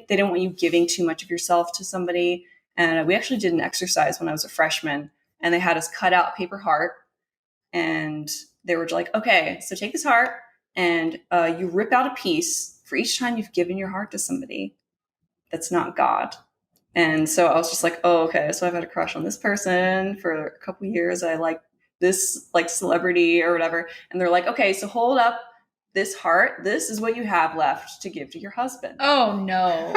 They didn't want you giving too much of yourself to somebody. And we actually did an exercise when I was a freshman, and they had us cut out a paper heart, and they were like, okay, so take this heart and you rip out a piece for each time you've given your heart to somebody that's not God. And so I was just like, oh, okay, so I've had a crush on this person for a couple of years. I like this like celebrity or whatever. And they're like, okay, so hold up this heart. This is what you have left to give to your husband. Oh, no.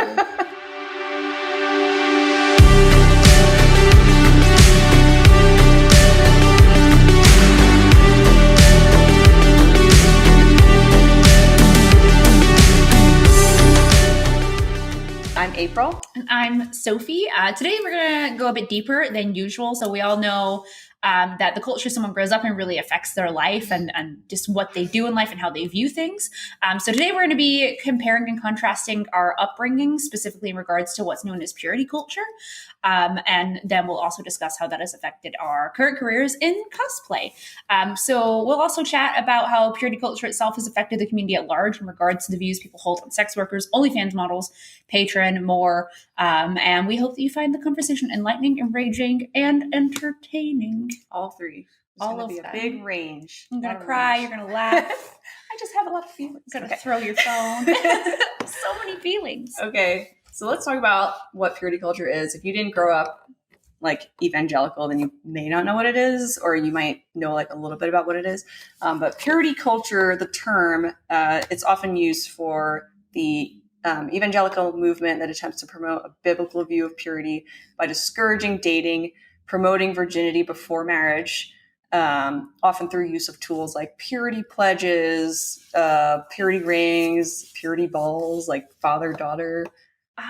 I'm April. And I'm Sophie. Today we're going to go a bit deeper than usual. So we all know that the culture someone grows up in really affects their life and just what they do in life and how they view things. So today we're going to be comparing and contrasting our upbringing, specifically in regards to what's known as purity culture. And then we'll also discuss how that has affected our current careers in cosplay. So we'll also chat about how purity culture itself has affected the community at large in regards to the views people hold on sex workers, OnlyFans models, Patreon, more. And we hope that you find the conversation enlightening, enraging, and entertaining. All three. There's all of be them. A big range. You're going to cry. You're going to laugh. I just have a lot of feelings. You're going to throw your phone. So many feelings. Okay. So let's talk about what purity culture is. If you didn't grow up like evangelical, then you may not know what it is, or you might know like a little bit about what it is. But purity culture, the term, it's often used for the evangelical movement that attempts to promote a biblical view of purity by discouraging dating, promoting virginity before marriage, often through use of tools like purity pledges, purity rings, purity balls, like father-daughter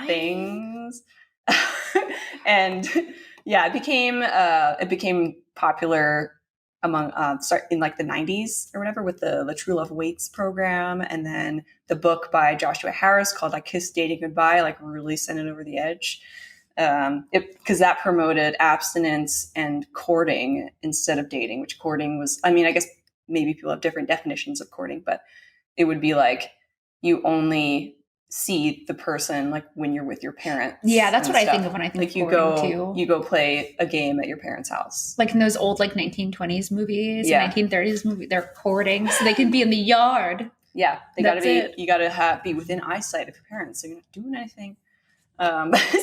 things. And yeah, it became popular among in like the 90s or whatever with the True Love Waits program, and then the book by Joshua Harris called I Kissed Dating Goodbye like really sent it over the edge, because that promoted abstinence and courting instead of dating, which courting was, I mean, I guess maybe people have different definitions of courting, but it would be like you only see the person like when you're with your parents. Yeah, that's what I think of when I think like of you go play a game at your parents' house, like in those old like 1920s movies, yeah, 1930s movies. They're courting so they can be in the yard. Yeah, you gotta be within eyesight of your parents, so you're not doing anything.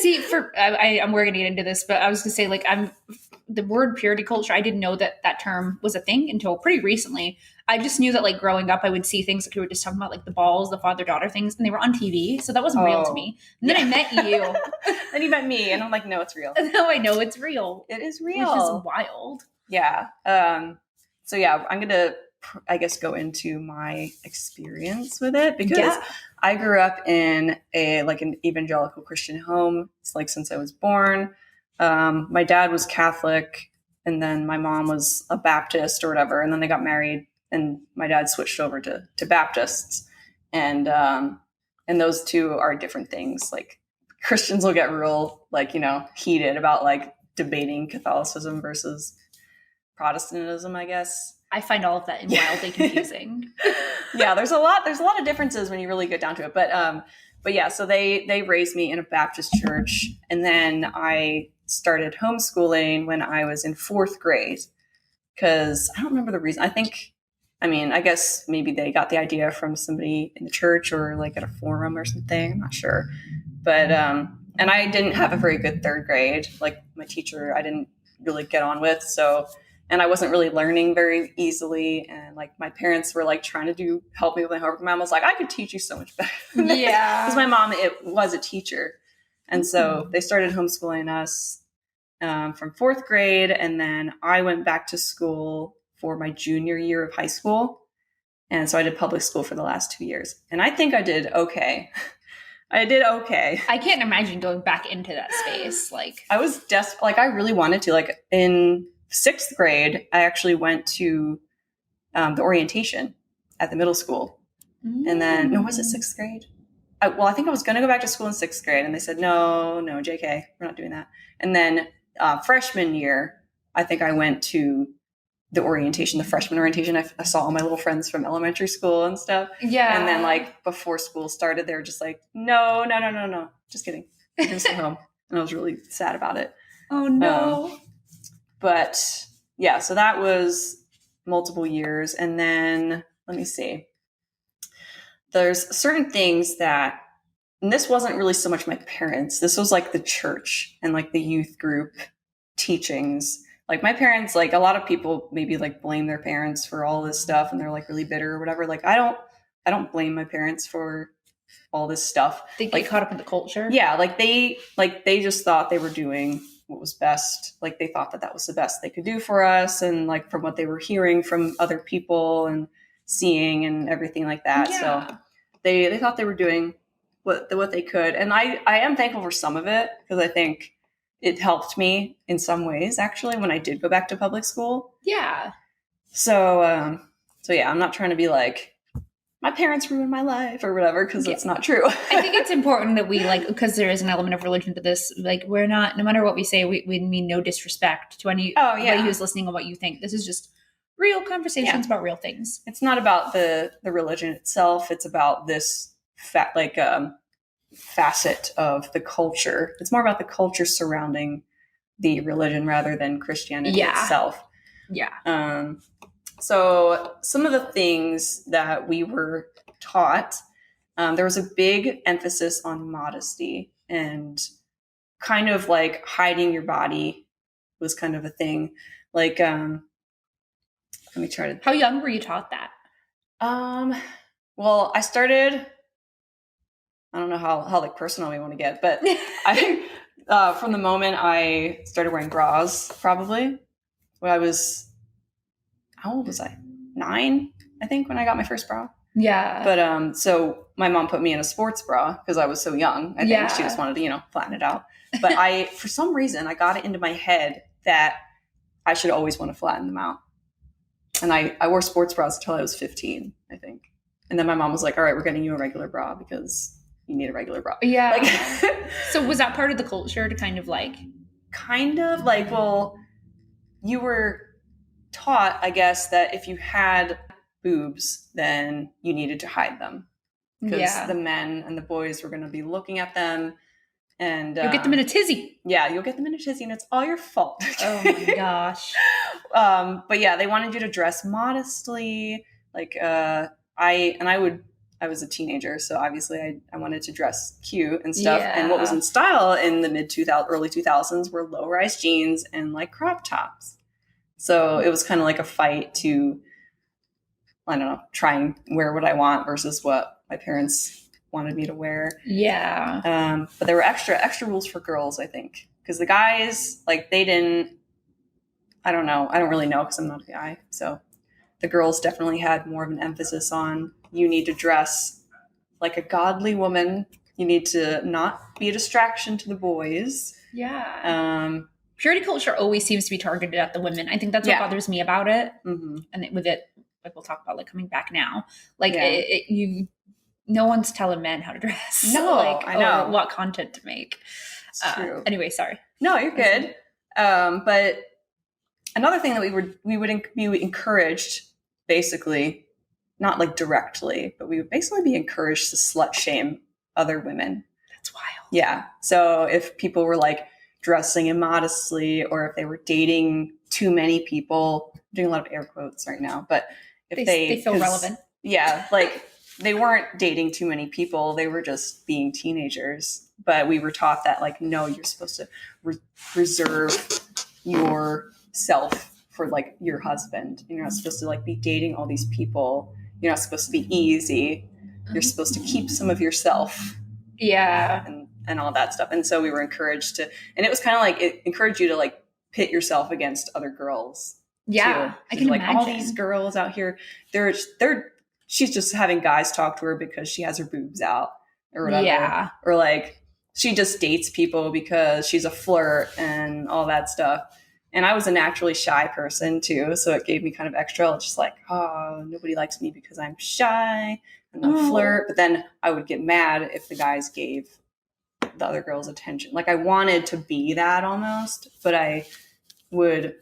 See, we're gonna get into this, but I was gonna say, like, the word purity culture, I didn't know that term was a thing until pretty recently. I just knew that, like, growing up, I would see things like we were just talking about, like the balls, the father-daughter things, and they were on TV, so that wasn't real to me. And then I met you. Then you met me, and I'm like, no, it's real. No, I know it's real. It is real. Which is wild. Yeah. So yeah, I'm gonna, I guess, go into my experience with it, because I grew up in an evangelical Christian home. It's like since I was born. My dad was Catholic, and then my mom was a Baptist or whatever, and then they got married, and my dad switched over to Baptists, and those two are different things. Like Christians will get real heated about like debating Catholicism versus Protestantism, I guess. I find all of that wildly confusing. Yeah, there's a lot of differences when you really get down to it. But yeah, so they raised me in a Baptist church, and then I started homeschooling when I was in 4th grade, because I don't remember the reason. I guess maybe they got the idea from somebody in the church or like at a forum or something. I'm not sure. But and I didn't have a very good 3rd grade. Like my teacher, I didn't really get on with, so. And I wasn't really learning very easily. And like my parents were like trying to help me with my homework. My mom was like, I could teach you so much better. Yeah. Because my mom, was a teacher. And so they started homeschooling us from 4th grade. And then I went back to school for my junior year of high school. And so I did public school for the last 2 years. And I think I did okay. I did okay. I can't imagine going back into that space. Like I was I really wanted to. Like in 6th grade, I actually went to the orientation at the middle school. And then, no, was it 6th grade? I think I was going to go back to school in 6th grade. And they said, no, JK, we're not doing that. And then freshman year, I think I went to the orientation, the freshman orientation. I saw all my little friends from elementary school and stuff. Yeah. And then like before school started, they were just like, no, just kidding. I'm gonna stay home. And I was really sad about it. Oh no. But yeah, so that was multiple years. And then let me see. There's certain things that, and this wasn't really so much my parents. This was like the church and like the youth group teachings. Like my parents, like a lot of people maybe like blame their parents for all this stuff and they're like really bitter or whatever. Like I don't blame my parents for all this stuff. They get like caught up in the culture. Yeah, like they just thought they were doing what was best. Like they thought that was the best they could do for us, and like from what they were hearing from other people and seeing and everything like that. Yeah. So they thought they were doing what they could, and I am thankful for some of it because I think it helped me in some ways actually when I did go back to public school. Yeah. So yeah, I'm not trying to be like, my parents ruined my life or whatever, because that's not true. I think it's important that we like, because there is an element of religion to this, like we're not, no matter what we say, we mean no disrespect to anybody who's listening on what you think. This is just real conversations about real things. It's not about the religion itself. It's about this facet of the culture. It's more about the culture surrounding the religion rather than Christianity itself. Yeah. So some of the things that we were taught, there was a big emphasis on modesty, and kind of like hiding your body was kind of a thing. Like, let me try to. How young were you taught that? Well, I started, I don't know how like personal we want to get, but I, from the moment I started wearing bras, probably when I was, how old was I? 9, I think, when I got my first bra. Yeah. But so my mom put me in a sports bra because I was so young. I think she just wanted to, flatten it out. But for some reason, I got it into my head that I should always want to flatten them out. And I wore sports bras until I was 15, I think. And then my mom was like, all right, we're getting you a regular bra because you need a regular bra. Yeah. So was that part of the culture to kind of like, well, you were taught, I guess, that if you had boobs, then you needed to hide them because the men and the boys were going to be looking at them, and you'll get them in a tizzy. Yeah, you'll get them in a tizzy, and it's all your fault. Oh my gosh. But yeah, they wanted you to dress modestly. Like I was a teenager, so obviously I wanted to dress cute and stuff. Yeah. And what was in style in the early 2000s were low-rise jeans and like crop tops. So it was kind of like a fight to, I don't know, try and wear what I want versus what my parents wanted me to wear. Yeah. But there were extra rules for girls, I think, because the guys, like, they didn't. I don't know. I don't really know because I'm not a guy. So the girls definitely had more of an emphasis on, you need to dress like a godly woman. You need to not be a distraction to the boys. Yeah. Purity culture always seems to be targeted at the women. I think that's what bothers me about it. Mm-hmm. And with it, like we'll talk about, like coming back now, like no one's telling men how to dress. No, like, I know what content to make. It's true. Anyway, sorry. No, you're good. But another thing that we would be encouraged, basically, not like directly, but we would basically be encouraged to slut shame other women. That's wild. Yeah. So if people were like dressing immodestly, or if they were dating too many people, I'm doing a lot of air quotes right now, but if they feel relevant. Yeah. Like they weren't dating too many people. They were just being teenagers, but we were taught that like, no, you're supposed to reserve yourself for like your husband. You're not supposed to like be dating all these people. You're not supposed to be easy. You're supposed to keep some of yourself. Yeah. And all that stuff. And so we were encouraged to, and it was kind of like, it encouraged you to like pit yourself against other girls. Yeah. Too. I can like imagine. all these girls out here, she's just having guys talk to her because she has her boobs out or whatever. Yeah. Or like she just dates people because she's a flirt and all that stuff. And I was a naturally shy person too. So it gave me kind of extra, just like, oh, nobody likes me because I'm shy and I flirt. But then I would get mad if the guys gave the other girls attention. Like I wanted to be that almost, but I would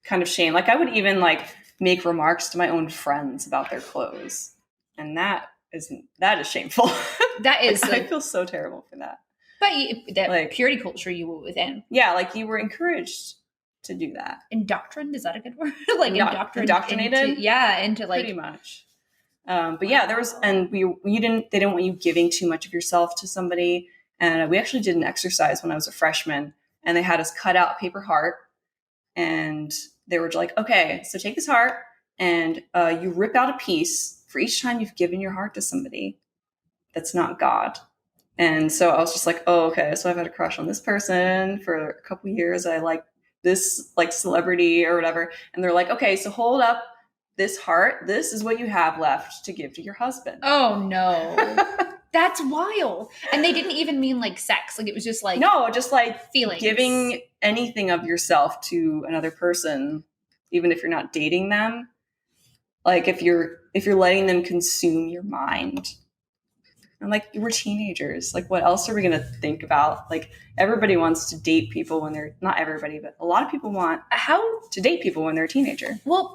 kind of shame. Like I would even like make remarks to my own friends about their clothes. And that is shameful. That is like, I feel so terrible for that. But that like purity culture you were within. Yeah, like you were encouraged to do that. Indoctrined, is that a good word? Like indoctrinated? Into like pretty much. But yeah, there was, and they didn't want you giving too much of yourself to somebody. And we actually did an exercise when I was a freshman, and they had us cut out a paper heart, and they were like, okay, so take this heart and you rip out a piece for each time you've given your heart to somebody that's not God. And so I was just like, oh, okay, so I've had a crush on this person for a couple years. I like this like celebrity or whatever. And they're like, okay, so hold up this heart. This is what you have left to give to your husband. Oh no. That's wild. And they didn't even mean like sex. Like it was just like, no, just like feelings. Giving anything of yourself to another person, even if you're not dating them. Like if you're letting them consume your mind. And like, we're teenagers. Like, what else are we going to think about? Like, everybody wants to date people when they're, not everybody, but a lot of people want to date people when they're a teenager. Well,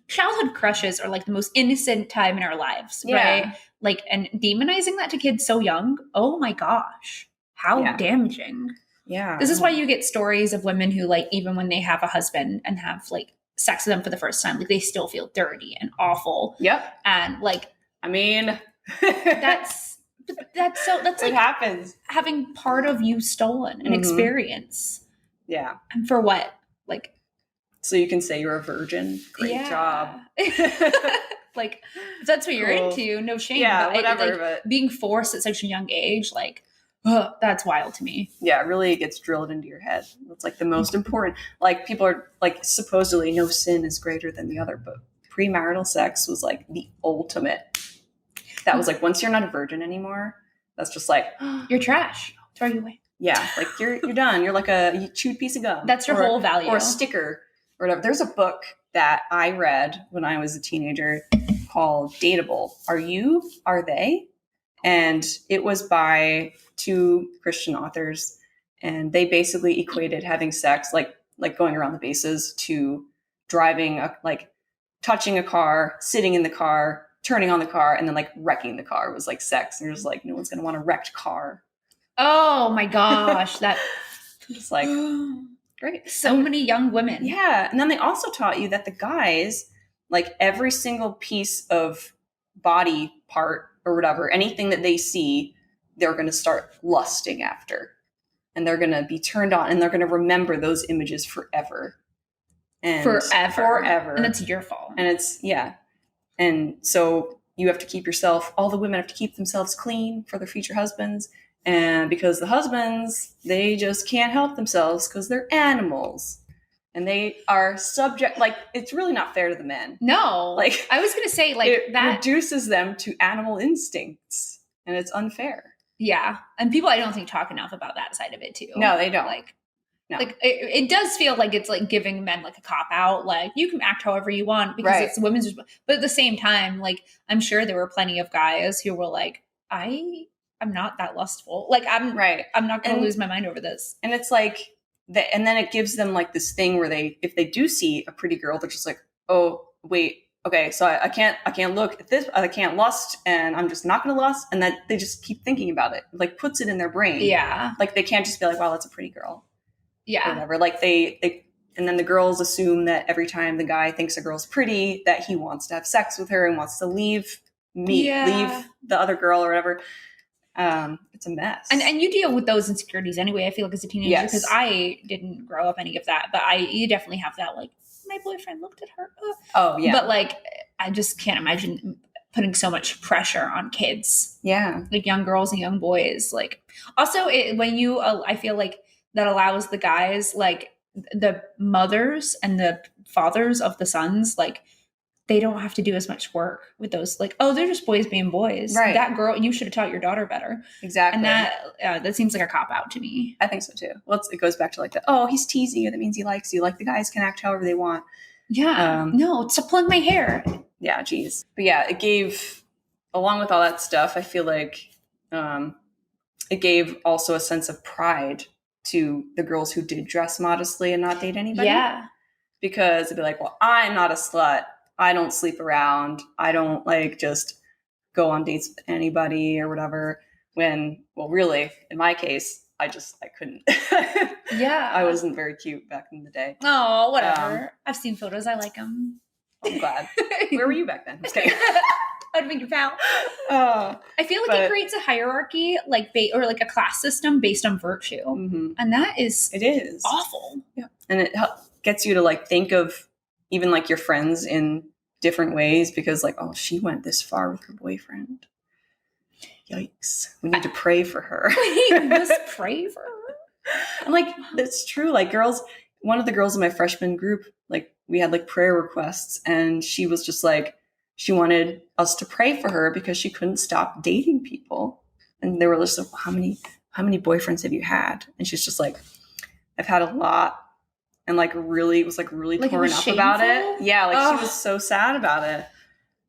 childhood crushes are like the most innocent time in our lives, right? Like, and demonizing that to kids so young, oh my gosh, how damaging. Yeah. This is why you get stories of women who, like, even when they have a husband and have like sex with them for the first time, like they still feel dirty and awful. Yep. And like, I mean, that's it like happens. Having part of you stolen, an experience. Yeah. And for what? Like, so you can say you're a virgin. Great job. Like, if that's what you're into, no shame. Yeah, but whatever. But being forced at such a young age, like, that's wild to me. Yeah, it really gets drilled into your head. It's like the most important. Like, people are like, supposedly no sin is greater than the other, but premarital sex was like the ultimate. That was like, once you're not a virgin anymore, that's just like, you're trash. Throw you away. Yeah, like you're done. You're like a chewed piece of gum. That's your whole value. Or a sticker or whatever. There's a book that I read when I was a teenager called Dateable. Are you? Are they? And it was by two Christian authors. And they basically equated having sex, like going around the bases, to driving, like touching a car, sitting in the car, turning on the car, and then like wrecking the car was like sex. And you're just like, no one's going to want a wrecked car. Oh my gosh. That just like, great. So many young women. Yeah. And then they also taught you that the guys, like every single piece of body part or whatever, anything that they see, they're going to start lusting after. And they're going to be turned on, and they're going to remember those images forever. And forever. And it's your fault. And it's, and so you have to keep yourself, all the women have to keep themselves clean for their future husbands. And because the husbands, they just can't help themselves because they're animals. And they are subject, like, it's really not fair to the men. No. Like, I was going to say, like, it that reduces them to animal instincts. And it's unfair. Yeah. And people, I don't think, talk enough about that side of it, too. No, they don't. No. Like it does feel like it's like giving men like a cop out. Like, you can act however you want because it's women's. But at the same time, like, I'm sure there were plenty of guys who were like, I'm not that lustful. Like, I'm not going to lose my mind over this. And it's like, and then it gives them like this thing where if they do see a pretty girl, they're just like, oh, wait, okay, so I can't look at this. I can't lust, and I'm just not going to lust. And then they just keep thinking about it. Like, puts it in their brain. Yeah. Like, they can't just be like, wow, that's a pretty girl. Yeah. Or whatever. Like and then the girls assume that every time the guy thinks a girl's pretty, that he wants to have sex with her and wants to leave the other girl or whatever. It's a mess. And you deal with those insecurities anyway, I feel like, as a teenager, because I didn't grow up any of that, but you definitely have that, like, my boyfriend looked at her. Oh, yeah. But, like, I just can't imagine putting so much pressure on kids. Yeah. Like, young girls and young boys. Like, also, when you, I feel like that allows the guys, like, the mothers and the fathers of the sons, like, they don't have to do as much work with those. Like, oh, they're just boys being boys. Right. That girl, you should have taught your daughter better. Exactly. And that seems like a cop out to me. I think so too. Well, it goes back to like he's teasing you. That means he likes you. Like, the guys can act however they want. Yeah. No, stop pulling my hair. Yeah. Geez. But yeah, it gave, along with all that stuff, I feel like it gave also a sense of pride to the girls who did dress modestly and not date anybody. Yeah. because it'd be like, well, I'm not a slut. I don't sleep around. I don't like just go on dates with anybody or whatever. When, well, really, in my case, I couldn't. Yeah. I wasn't very cute back in the day. Oh, whatever. I've seen photos. I like them. I'm glad. Where were you back then? I'm just kidding. I'd make your pal. I feel like it creates a hierarchy, like or like a class system based on virtue, and that is awful. Yeah, and it gets you to like think of even like your friends in different ways because like, oh, she went this far with her boyfriend. Yikes! We need to pray for her. We must pray for her. And like it's true. Like one of the girls in my freshman group, like we had like prayer requests, and she was just like. She wanted us to pray for her because she couldn't stop dating people. And they were just like, well, how many boyfriends have you had? And she's just like, I've had a lot. And like really torn up about it. Yeah, like she was so sad about it.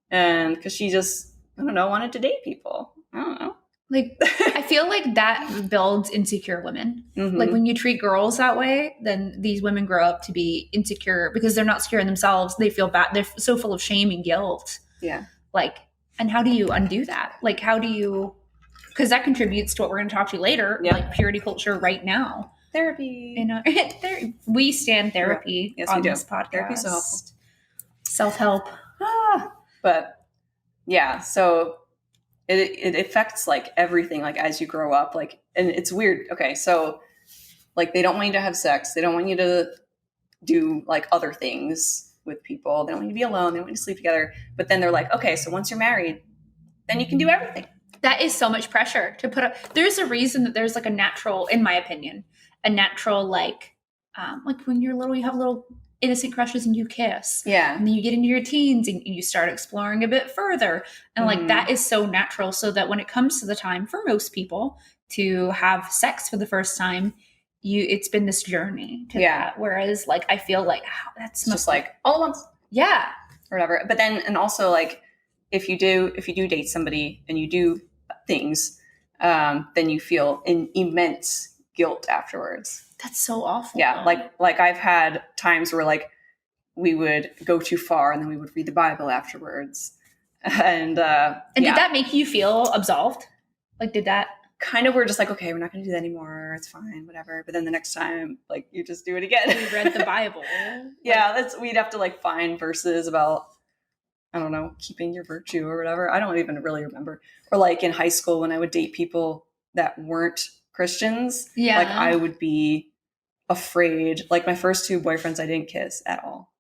And because she just, I don't know, wanted to date people. I don't know. Like, I feel like that builds insecure women. Like when you treat girls that way, then these women grow up to be insecure because they're not secure in themselves. They feel bad. They're so full of shame and guilt. Yeah. Like, and how do you undo that? Like, how do you, because that contributes to what we're going to talk to later, like purity culture right now. Therapy. You know, we stand therapy on this podcast. Therapy's so helpful. Self-help. But yeah, so it affects like everything, like as you grow up, like, and it's weird. Okay. So like, they don't want you to have sex. They don't want you to do like other things with people. They don't want you to be alone. They don't want you to sleep together. But then they're like, okay, so once you're married, then you can do everything. That is so much pressure to put up. There's a reason that there's like a natural, in my opinion, a natural, like when you're little, you have little innocent crushes and you kiss. Yeah. And then you get into your teens and you start exploring a bit further. And like that is so natural, so that when it comes to the time for most people to have sex for the first time, it's been this journey to that. Whereas like I feel like that's just like all at once. Yeah. Or whatever. But then, and also like if you do date somebody and you do things, then you feel an immense guilt afterwards. That's so awful. Yeah. Like I've had times where like we would go too far and then we would read the Bible afterwards. And did that make you feel absolved? Like, did that kind of, we're just like, okay, we're not going to do that anymore. It's fine, whatever. But then the next time, like, you just do it again. We read the Bible. Yeah. We'd have to like find verses about, I don't know, keeping your virtue or whatever. I don't even really remember. Or like in high school when I would date people that weren't Christians, like I would be afraid. Like my first two boyfriends, I didn't kiss at all.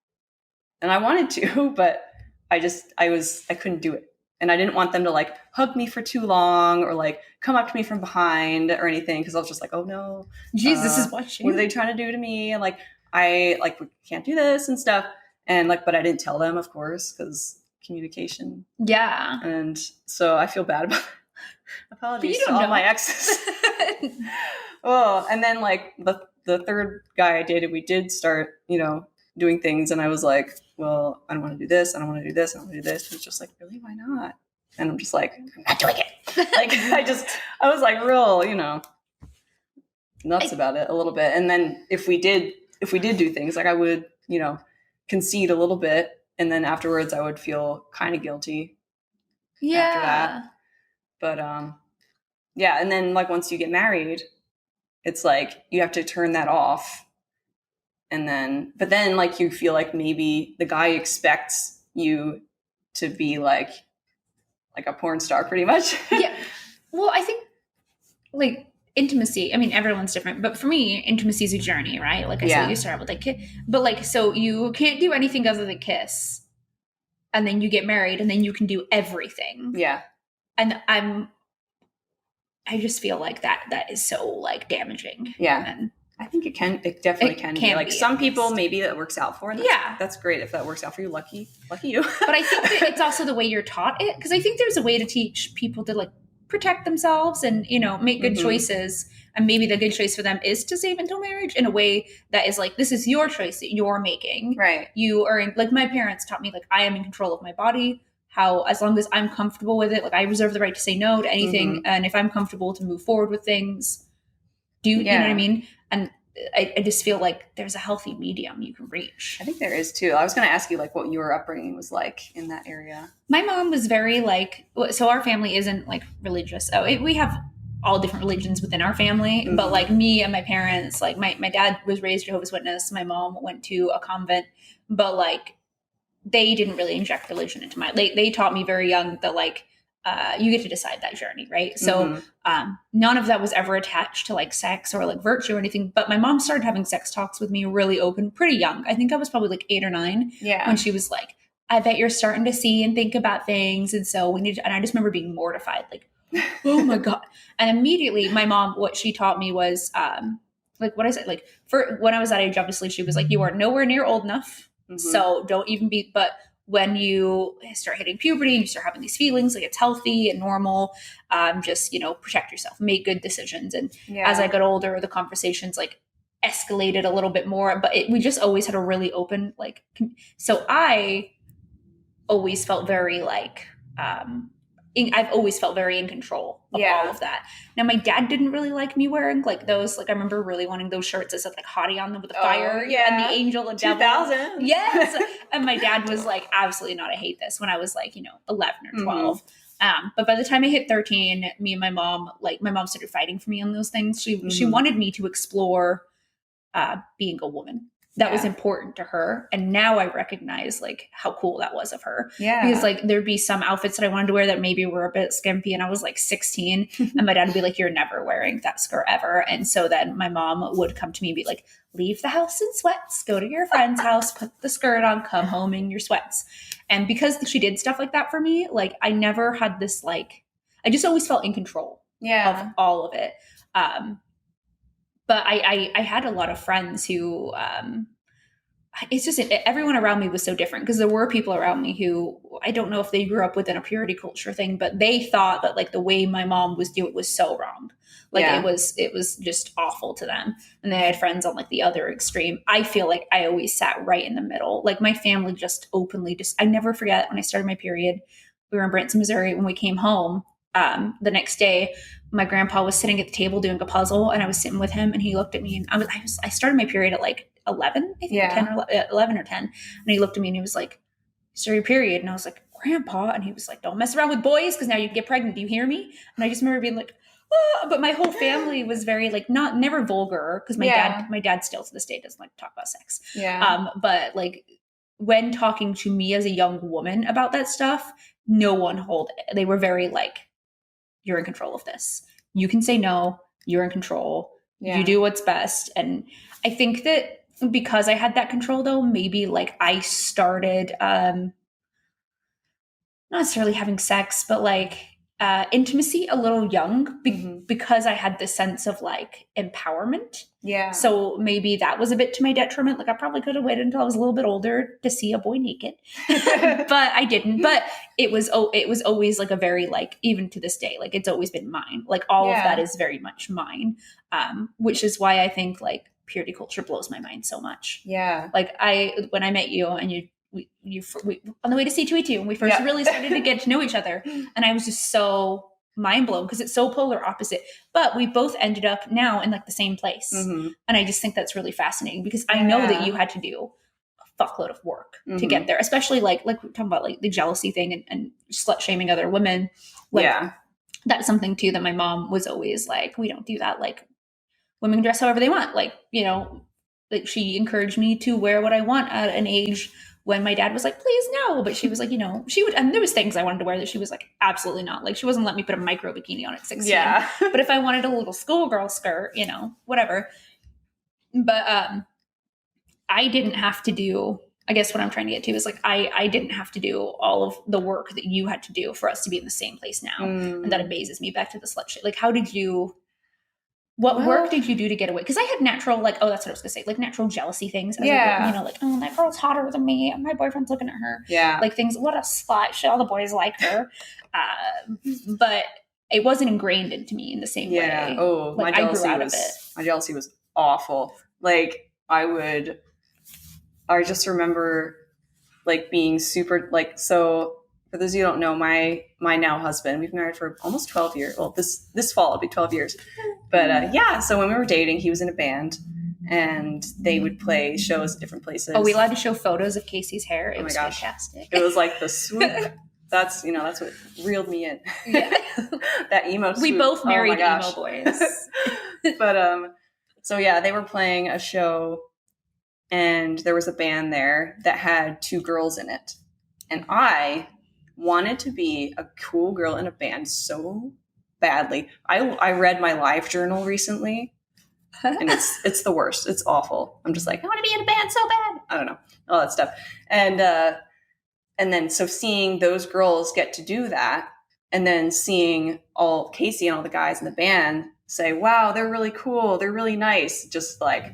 And I wanted to, but I couldn't do it. And I didn't want them to like hug me for too long or like come up to me from behind or anything. Cause I was just like, oh no, Jesus is watching. What are they trying to do to me? And like, I like, we can't do this and stuff. And like, but I didn't tell them, of course, cause communication. Yeah. And so I feel bad about it. Apologies to all my exes. Oh, and then like the third guy I dated, we did start, doing things. And I was like, well, I don't want to do this. I don't want to do this. I don't want to do this. And it's just like, really, why not? And I'm just like, I'm not doing it. Like, I was like real, nuts about it a little bit. And then if we did do things, like I would, concede a little bit. And then afterwards I would feel kind of guilty. Yeah. After that. But, yeah. And then like, once you get married, it's like, you have to turn that off. But then like, you feel like maybe the guy expects you to be like a porn star pretty much. Yeah. Well, I think like intimacy, I mean, everyone's different, but for me, intimacy is a journey, right? Like I said, you start with like kiss, but like, so you can't do anything other than kiss, and then you get married and then you can do everything. Yeah. And I just feel like that is so like damaging. Yeah. And I think it definitely can be. Like some people, maybe that works out for. And that's great if that works out for you. Lucky you. But I think that it's also the way you're taught it, because I think there's a way to teach people to like protect themselves and make good choices. And maybe the good choice for them is to save until marriage in a way that is like, this is your choice that you're making. Right. You are like, my parents taught me like I am in control of my body. How as long as I'm comfortable with it, like I reserve the right to say no to anything, and if I'm comfortable to move forward with things, you know what I mean? And I just feel like there's a healthy medium you can reach. I think there is too. I was going to ask you like what your upbringing was like in that area. My mom was very like, so our family isn't like religious. We have all different religions within our family, but like me and my parents, like my dad was raised Jehovah's Witness. My mom went to a convent, but like they didn't really inject religion into my, they taught me very young that like, you get to decide that journey, right? So none of that was ever attached to like sex or like virtue or anything. But my mom started having sex talks with me really open, pretty young. I think I was probably like 8 or 9 when she was like, I bet you're starting to see and think about things. And so we need to, and I just remember being mortified, like, oh my God. And immediately my mom, what she taught me was like, what I said, like for when I was that age, obviously she was like, you are nowhere near old enough. So don't even be, but when you start hitting puberty and you start having these feelings, like it's healthy and normal, just, you know, protect yourself, make good decisions. And as I got older, the conversations like escalated a little bit more, but we just always had a really open, like, so I always felt very like, I've always felt very in control of all of that. Now, my dad didn't really like me wearing like those. Like, I remember really wanting those shirts that said like "hottie" on them with the fire and the angel and devil. 2000. Yes, and my dad was like, "Absolutely not! I hate this." When I was like, 11 or 12. But by the time I hit 13, me and my mom started fighting for me on those things. She wanted me to explore being a woman. That was important to her. And now I recognize like how cool that was of her. Yeah. Because like there'd be some outfits that I wanted to wear that maybe were a bit skimpy and I was like 16 and my dad would be like, you're never wearing that skirt ever. And so then my mom would come to me and be like, leave the house in sweats, go to your friend's house, put the skirt on, come home in your sweats. And because she did stuff like that for me, like I never had this, like, I just always felt in control of all of it. But I had a lot of friends who, it's just, everyone around me was so different because there were people around me who, I don't know if they grew up within a purity culture thing, but they thought that like the way my mom was doing it was so wrong. Like it was just awful to them. And they had friends on like the other extreme. I feel like I always sat right in the middle. Like my family just openly I never forget when I started my period, we were in Branson, Missouri. When we came home, the next day, my grandpa was sitting at the table doing a puzzle and I was sitting with him and he looked at me and I started my period at like 11, I think 10 or 11 or 10. And he looked at me and he was like, "Start your period." And I was like, "Grandpa." And he was like, "Don't mess around with boys because now you get pregnant. Do you hear me?" And I just remember being like, oh, but my whole family was very like, never vulgar because my dad still to this day doesn't like to talk about sex. But like when talking to me as a young woman about that stuff, no one they were very like, you're in control of this. You can say no. You're in control. You do what's best. And I think that because I had that control though, maybe like I started, not necessarily having sex, but like intimacy a little young because I had this sense of like empowerment. Yeah. So maybe that was a bit to my detriment. Like I probably could have waited until I was a little bit older to see a boy naked, but I didn't. But it was always like a very like, even to this day, like it's always been mine. Like all of that is very much mine. Which is why I think like purity culture blows my mind so much. Yeah. Like when I met you and we on the way to C2E2 when we first really started to get to know each other, and I was just so mind blown because it's so polar opposite, but we both ended up now in like the same place. And I just think that's really fascinating because I know that you had to do a fuckload of work to get there, especially like we're talking about like the jealousy thing and slut shaming other women. Like that's something too that my mom was always like, we don't do that. Like women can dress however they want. Like, like she encouraged me to wear what I want at an age when my dad was like, please no. But she was like, she would, and there was things I wanted to wear that she was like, absolutely not. Like she wasn't letting me put a micro bikini on at 16. Yeah. But if I wanted a little schoolgirl skirt, whatever. But I didn't have to do, I guess what I'm trying to get to is like, I didn't have to do all of the work that you had to do for us to be in the same place now. And that amazes me. Back to the slut shit. Like, how did you, what work did you do to get away? Because I had natural, like, oh, that's what I was going to say, like natural jealousy things. Like, like, oh, that girl's hotter than me. And my boyfriend's looking at her. Yeah. Like things, what a slut. Shit, all the boys like her. But it wasn't ingrained into me in the same way. Oh, like, I grew out of it. My jealousy was awful. Like, I just remember, like, being super, like, so for those of you who don't know, my now husband, we've been married for almost 12 years. Well, this fall, it'll be 12 years. But so when we were dating, he was in a band and they would play shows at different places. Oh, we allowed to show photos of Casey's hair. It Oh my was gosh. fantastic. It was like the swoop. That's what reeled me in. Yeah. That emo swoop. We both married emo boys. But so yeah, they were playing a show, and there was a band there that had 2 girls in it, and I wanted to be a cool girl in a band so badly. I read my life journal recently, and it's the worst. It's awful. I'm just like, I want to be in a band so bad. I don't know, all that stuff. And then so seeing those girls get to do that, and then seeing all Casey and all the guys in the band say, wow, they're really cool, they're really nice, just like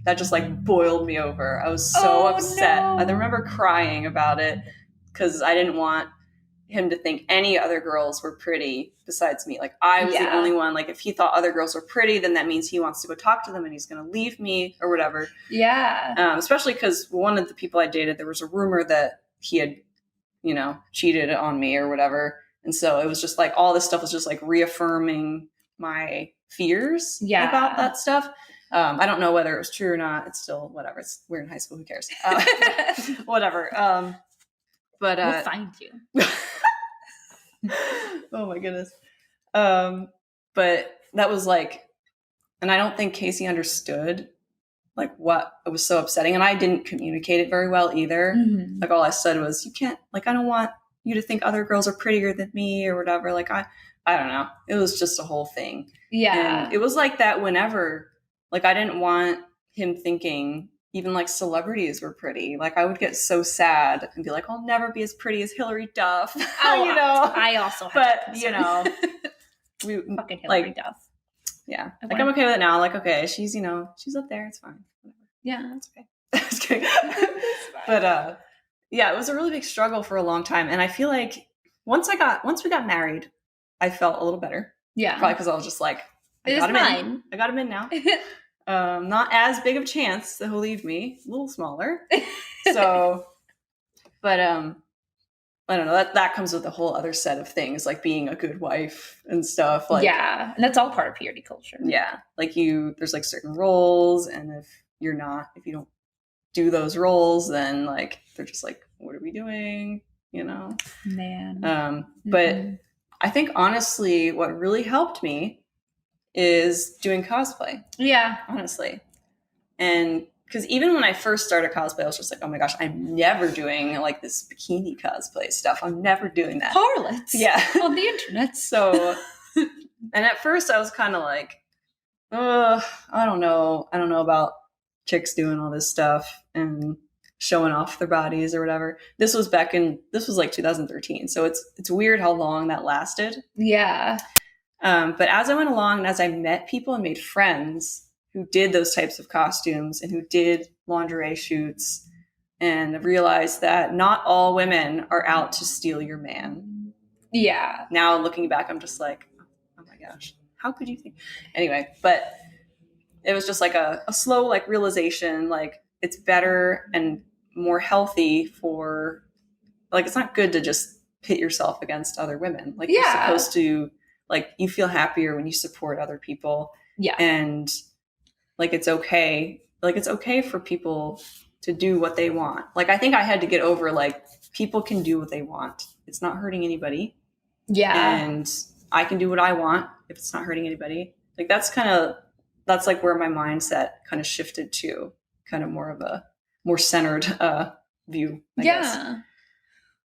that just like boiled me over. I was so upset. No. I remember crying about it because I didn't want him to think any other girls were pretty besides me. Like I was the only one. Like if he thought other girls were pretty, then that means he wants to go talk to them and he's going to leave me or whatever. Yeah. Especially because one of the people I dated, there was a rumor that he had, cheated on me or whatever. And so it was just like all this stuff was just like reaffirming my fears about that stuff. I don't know whether it was true or not. It's still whatever. We're in high school. Who cares? Whatever. But we'll find you. Oh my goodness. But that was like, and I don't think Casey understood like what it was so upsetting, and I didn't communicate it very well either. Mm-hmm. Like all I said was, you can't, like, I don't want you to think other girls are prettier than me or whatever. Like I don't know. It was just a whole thing. Yeah. And it was like that whenever, like, I didn't want him thinking even like celebrities were pretty. Like I would get so sad and be like, I'll never be as pretty as Hillary Duff. Oh, I also had we fucking Hillary Duff. Yeah. Like I'm okay with it now. Like, okay, she's up there. It's fine. Whatever. Yeah. That's okay. Just kidding. But yeah, it was a really big struggle for a long time. And I feel like once we got married, I felt a little better. Yeah. Probably because I was just like, I got him in now. Not as big of a chance that he'll leave me. A little smaller. So, but I don't know, that comes with a whole other set of things, like being a good wife and stuff. Like, yeah, and that's all part of purity culture. Yeah, like there's like certain roles, and if you don't do those roles, then like they're just like, what are we doing? Man. But I think honestly, what really helped me is doing cosplay. Yeah, honestly, and because even when I first started cosplay, I was just like, oh my gosh, I'm never doing like this bikini cosplay stuff. I'm never doing that. Harlots. Yeah. On the internet. So, and at first I was kind of like, I don't know. I don't know about chicks doing all this stuff and showing off their bodies or whatever. This was like 2013. So it's weird how long that lasted. Yeah. But as I went along and as I met people and made friends who did those types of costumes and who did lingerie shoots, and realized that not all women are out to steal your man. Yeah. Now looking back, I'm just like, oh my gosh, how could you think? Anyway, but it was just like a slow like realization, like it's better and more healthy for, like, it's not good to just pit yourself against other women. Like you're supposed to, like, you feel happier when you support other people. Yeah. And like, it's okay. Like, it's okay for people to do what they want. Like, I think I had to get over, like, people can do what they want. It's not hurting anybody. Yeah. And I can do what I want if it's not hurting anybody. Like, that's like where my mindset kind of shifted to kind of more of a more centered view, I guess.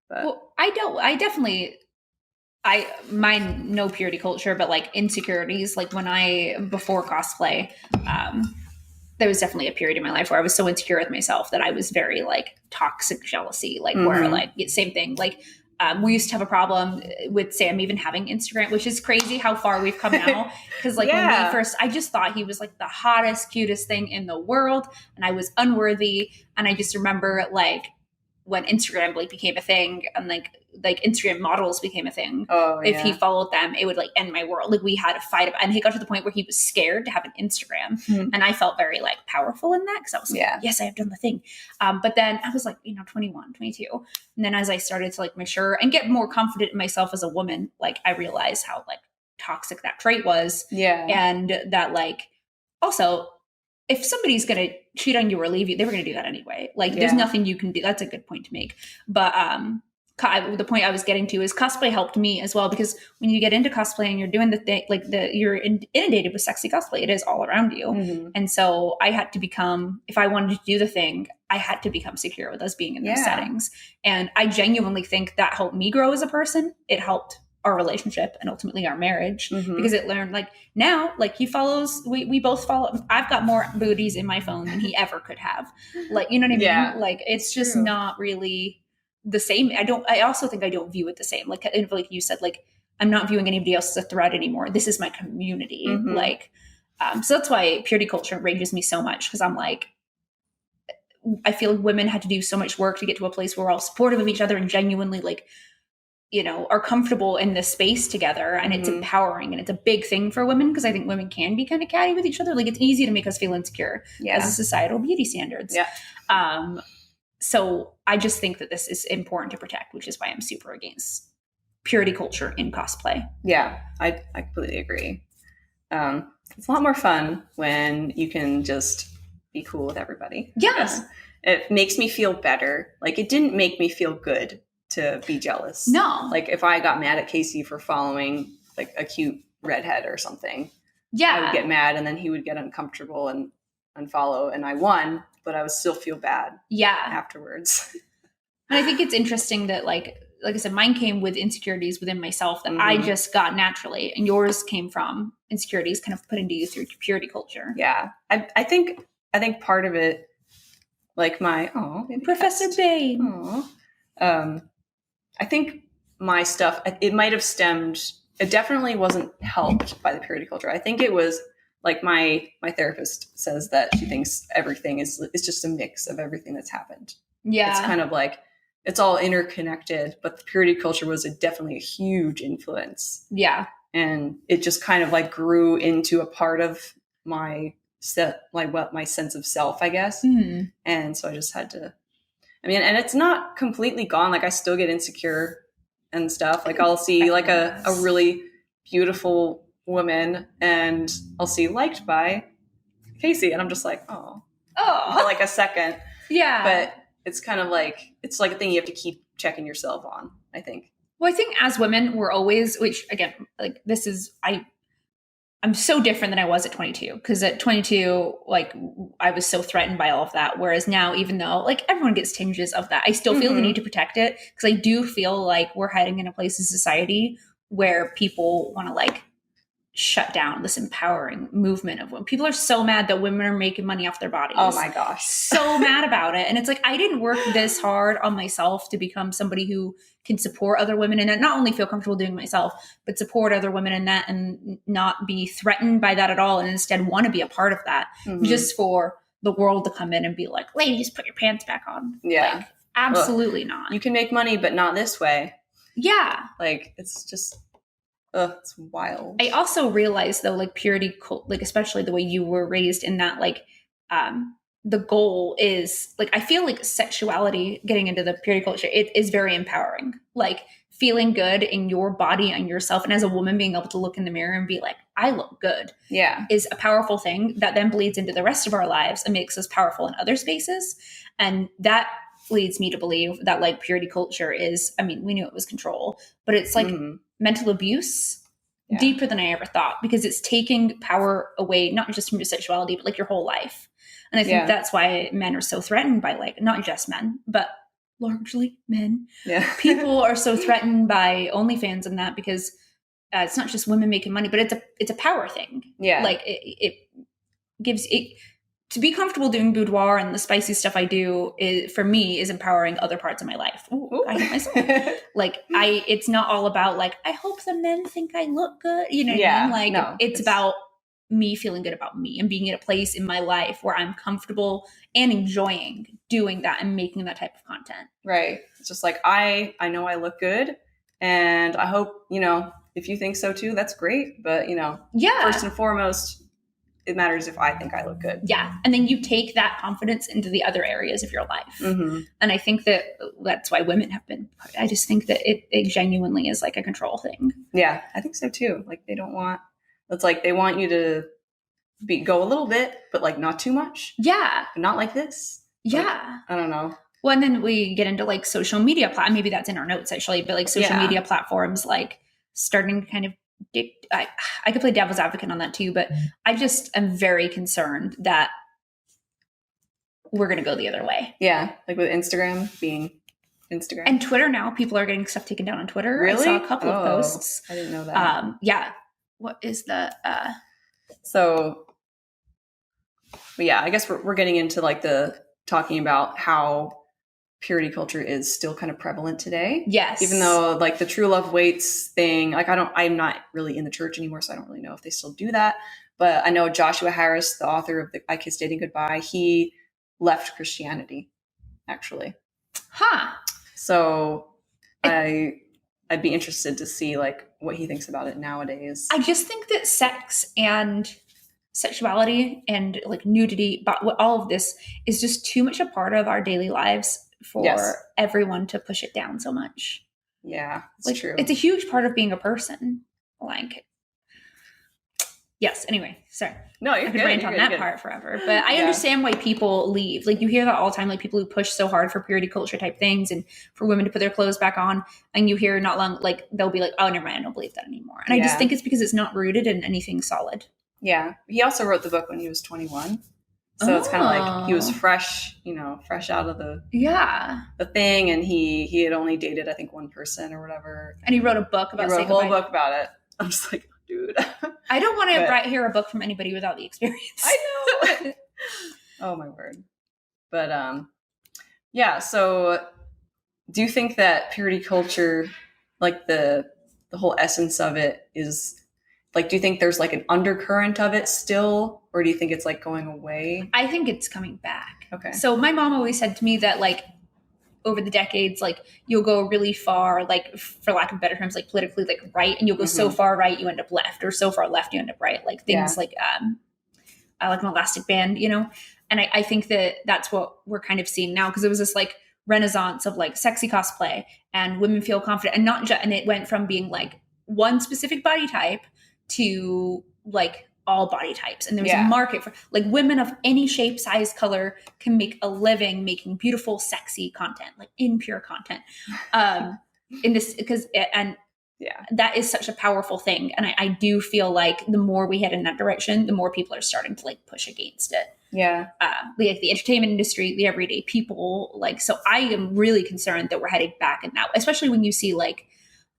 But, well, mine, no purity culture, but like insecurities. Like before cosplay, there was definitely a period in my life where I was so insecure with myself that I was very like toxic jealousy, like where like same thing. Like we used to have a problem with Sam even having Instagram, which is crazy how far we've come now. Because like when we first, I just thought he was like the hottest, cutest thing in the world, and I was unworthy. And I just remember like when Instagram like became a thing, and like Instagram models became a thing. Oh, yeah. If he followed them, it would like end my world. Like we had a fight about, and he got to the point where he was scared to have an Instagram. And I felt very like powerful in that, because I was like, yes, I have done the thing. But then I was like, 21, 22. And then as I started to like mature and get more confident in myself as a woman, like I realized how like toxic that trait was. Yeah. And that like, also if somebody's going to cheat on you or leave you, they were going to do that anyway. Like there's nothing you can do. That's a good point to make. But the point I was getting to is cosplay helped me as well, because when you get into cosplay and you're doing the thing, like you're inundated with sexy cosplay, it is all around you. Mm-hmm. And so I had to become, if I wanted to do the thing, I had to become secure with us being in those settings. And I genuinely think that helped me grow as a person. It helped our relationship and ultimately our marriage, because it learned, like, now, like, he follows, we both follow. I've got more booties in my phone than he ever could have. Like, you know what I mean? Like, it's just not really the same. I also think I don't view it the same. Like you said, like, I'm not viewing anybody else as a threat anymore. This is my community. Like, so that's why purity culture enrages me so much. Cause I'm like, I feel like women had to do so much work to get to a place where we're all supportive of each other and genuinely, like, you know, are comfortable in this space together. And it's empowering, and it's a big thing for women, because I think women can be kind of catty with each other. Like, it's easy to make us feel insecure as a societal beauty standards. So I just think that this is important to protect, which is why I'm super against purity culture in cosplay. Yeah, I completely agree. It's a lot more fun when you can just be cool with everybody. Yeah. It makes me feel better. Like, it didn't make me feel good to be jealous. No. Like, if I got mad at Casey for following like a cute redhead or something, I would get mad, and then he would get uncomfortable and unfollow, and I won, but I would still feel bad afterwards. And I think it's interesting that, like I said, mine came with insecurities within myself that I just got naturally, and yours came from insecurities kind of put into you through purity culture. Yeah. I think part of it, like my Professor Babe. I think my stuff, it might have stemmed, it definitely wasn't helped by the purity culture. I think it was like my therapist says that she thinks everything is just a mix of everything that's happened. Yeah. It's kind of like, it's all interconnected, but the purity culture was definitely a huge influence. Yeah. And it just kind of like grew into a part of my my sense of self, I guess. And so I just had to, and it's not completely gone. Like, I still get insecure and stuff. Like, I'll see like a really beautiful woman, and I'll see liked by Casey, and I'm just like, oh, for like a second. Yeah. But it's kind of like, it's like a thing you have to keep checking yourself on, I think. Well, I think as women, we're always, which again, like, this is, I'm so different than I was at 22, because at 22, like, I was so threatened by all of that. Whereas now, even though like everyone gets tinges of that, I still feel the need to protect it, because I do feel like we're heading in a place in society where people want to like shut down this empowering movement of women. People are so mad that women are making money off their bodies. Oh my gosh. So mad about it. And it's like, I didn't work this hard on myself to become somebody who can support other women and not only feel comfortable doing myself, but support other women in that and not be threatened by that at all. And instead want to be a part of that, just for the world to come in and be like, ladies, put your pants back on. Yeah. Like, absolutely not. You can make money, but not this way. Yeah. Like, it's just, it's wild. I also realized though, like, purity, like, especially the way you were raised in that, like, the goal is like, I feel like sexuality, getting into the purity culture, it is very empowering. Like, feeling good in your body and yourself. And as a woman, being able to look in the mirror and be like, I look good. Yeah. Is a powerful thing that then bleeds into the rest of our lives and makes us powerful in other spaces. And that leads me to believe that, like, purity culture is, we knew it was control, but it's like mental abuse deeper than I ever thought, because it's taking power away, not just from your sexuality, but like your whole life. And I think that's why men are so threatened by, like, not just men, but largely men. Yeah. People are so threatened by OnlyFans and that, because it's not just women making money, but it's a power thing. Yeah. Like, it gives it, to be comfortable doing boudoir and the spicy stuff I do for me is empowering other parts of my life. Ooh. I hate myself. Like, it's not all about like, I hope the men think I look good. You know what I mean? Like, no, it's about me feeling good about me and being at a place in my life where I'm comfortable and enjoying doing that and making that type of content. Right. It's just like, I know I look good, and I hope, if you think so too, that's great. But, first and foremost, it matters if I think I look good. Yeah. And then you take that confidence into the other areas of your life. And I think that's why women have been, I just think that it genuinely is like a control thing. Yeah, I think so too. Like, they don't want, it's like they want you to go a little bit, but like not too much. Yeah. Not like this. Yeah. Like, I don't know. Well, and then we get into like social media maybe that's in our notes actually, but like social media platforms like starting to kind of I could play devil's advocate on that too, but I just am very concerned that we're going to go the other way. Yeah, like with Instagram being Instagram. And Twitter now, people are getting stuff taken down on Twitter. Really? I saw a couple of posts. I didn't know that. Yeah. What is the So yeah, I guess we're getting into like the talking about how purity culture is still kind of prevalent today. Yes. Even though like the true love waits thing, like I'm not really in the church anymore, so I don't really know if they still do that. But I know Joshua Harris, the author of I Kissed Dating Goodbye, he left Christianity, actually. Huh. So I'd be interested to see like what he thinks about it nowadays. I just think that sex and sexuality and like nudity, but all of this is just too much a part of our daily lives for everyone to push it down so much. Yeah, it's like, true. It's a huge part of being a person. Like, yes. Anyway, sorry. No, you're I could rant on that part forever, but I understand why people leave. Like you hear that all the time, like people who push so hard for purity culture type things and for women to put their clothes back on. And you hear not long, like they'll be like, oh, never mind, I don't believe that anymore. And I just think it's because it's not rooted in anything solid. Yeah. He also wrote the book when he was 21. So it's kind of like he was fresh, fresh out of the thing. And he had only dated, I think, one person or whatever. And he wrote a book about it. He wrote a whole book about it. I'm just like, dude. I don't want to hear a book from anybody without the experience. I know. Oh, my word. But, yeah. So do you think that purity culture, like the whole essence of it is... Like, do you think there's like an undercurrent of it still, or do you think it's like going away? I think it's coming back. Okay. So my mom always said to me that like over the decades, like you'll go really far, like for lack of better terms, like politically like right, and you'll go so far right you end up left, or so far left you end up right. Like things like an elastic band, And I think that that's what we're kind of seeing now, because it was this like renaissance of like sexy cosplay and women feel confident, and not just, and it went from being like one specific body type to like all body types, and there's a market for like women of any shape, size, color can make a living making beautiful, sexy content, like impure content. In this, because that is such a powerful thing, and I do feel like the more we head in that direction, the more people are starting to like push against it. Yeah, like the entertainment industry, the everyday people, like so. I am really concerned that we're heading back in that, especially when you see like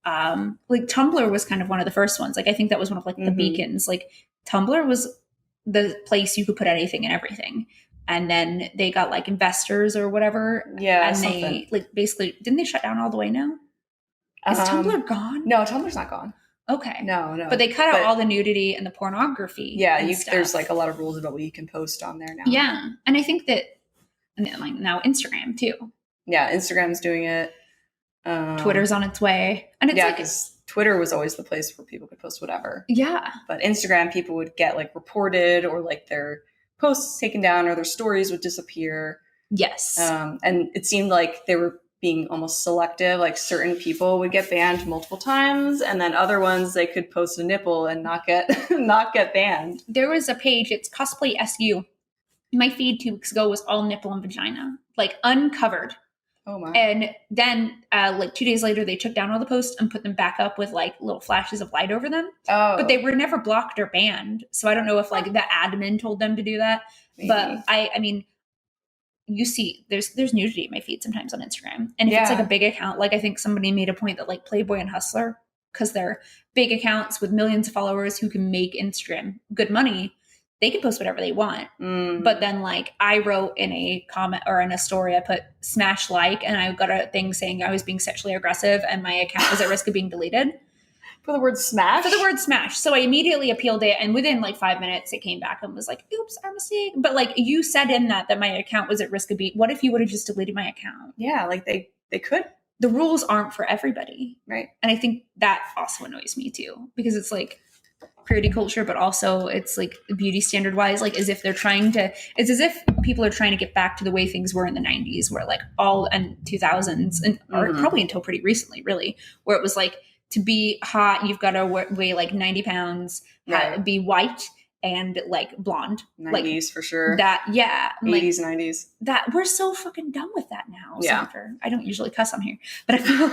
Tumblr was kind of one of the first ones. Like I think that was one of like the beacons. Like Tumblr was the place you could put anything and everything. And then they got like investors or whatever. Yeah. And they like basically, didn't they shut down all the way now? Is Tumblr gone? No, Tumblr's not gone. Okay. No. But they cut out all the nudity and the pornography. Yeah. There's like a lot of rules about what you can post on there now. Yeah. And I think that, and then like now Instagram too. Yeah. Instagram's doing it. Twitter's on its way. And it's because Twitter was always the place where people could post whatever. Yeah. But Instagram, people would get like reported, or like their posts taken down, or their stories would disappear. Yes. And it seemed like they were being almost selective. Like certain people would get banned multiple times, and then other ones they could post a nipple and not get banned. There was a page, it's Cosplay SU. My feed 2 weeks ago was all nipple and vagina, like uncovered. Oh my. And then like 2 days later, they took down all the posts and put them back up with like little flashes of light over them. Oh. But they were never blocked or banned. So I don't know if like the admin told them to do that. Maybe. But I mean, you see there's nudity in my feed sometimes on Instagram. And if it's like a big account, like I think somebody made a point that like Playboy and Hustler, because they're big accounts with millions of followers who can make Instagram good money, they can post whatever they want. But then like I wrote in a comment or in a story, I put smash like, and I got a thing saying I was being sexually aggressive and my account was at risk of being deleted. For the word smash? For the word smash. So I immediately appealed it, and within like 5 minutes it came back and was like, oops, our mistake. But like you said in that my account was at risk of being, what if you would have just deleted my account? Yeah, like they could. The rules aren't for everybody. Right. And I think that also annoys me too, because it's like purity culture, but also it's like beauty standard wise, like it's as if people are trying to get back to the way things were in the 90s, where like all and 2000s and or probably until pretty recently, really, where it was like to be hot, you've got to weigh like 90 pounds, be white and like blonde. 90s like, for sure. That, yeah. 80s, 90s. That we're so fucking done with that now. Yeah. I don't usually cuss on here, but I feel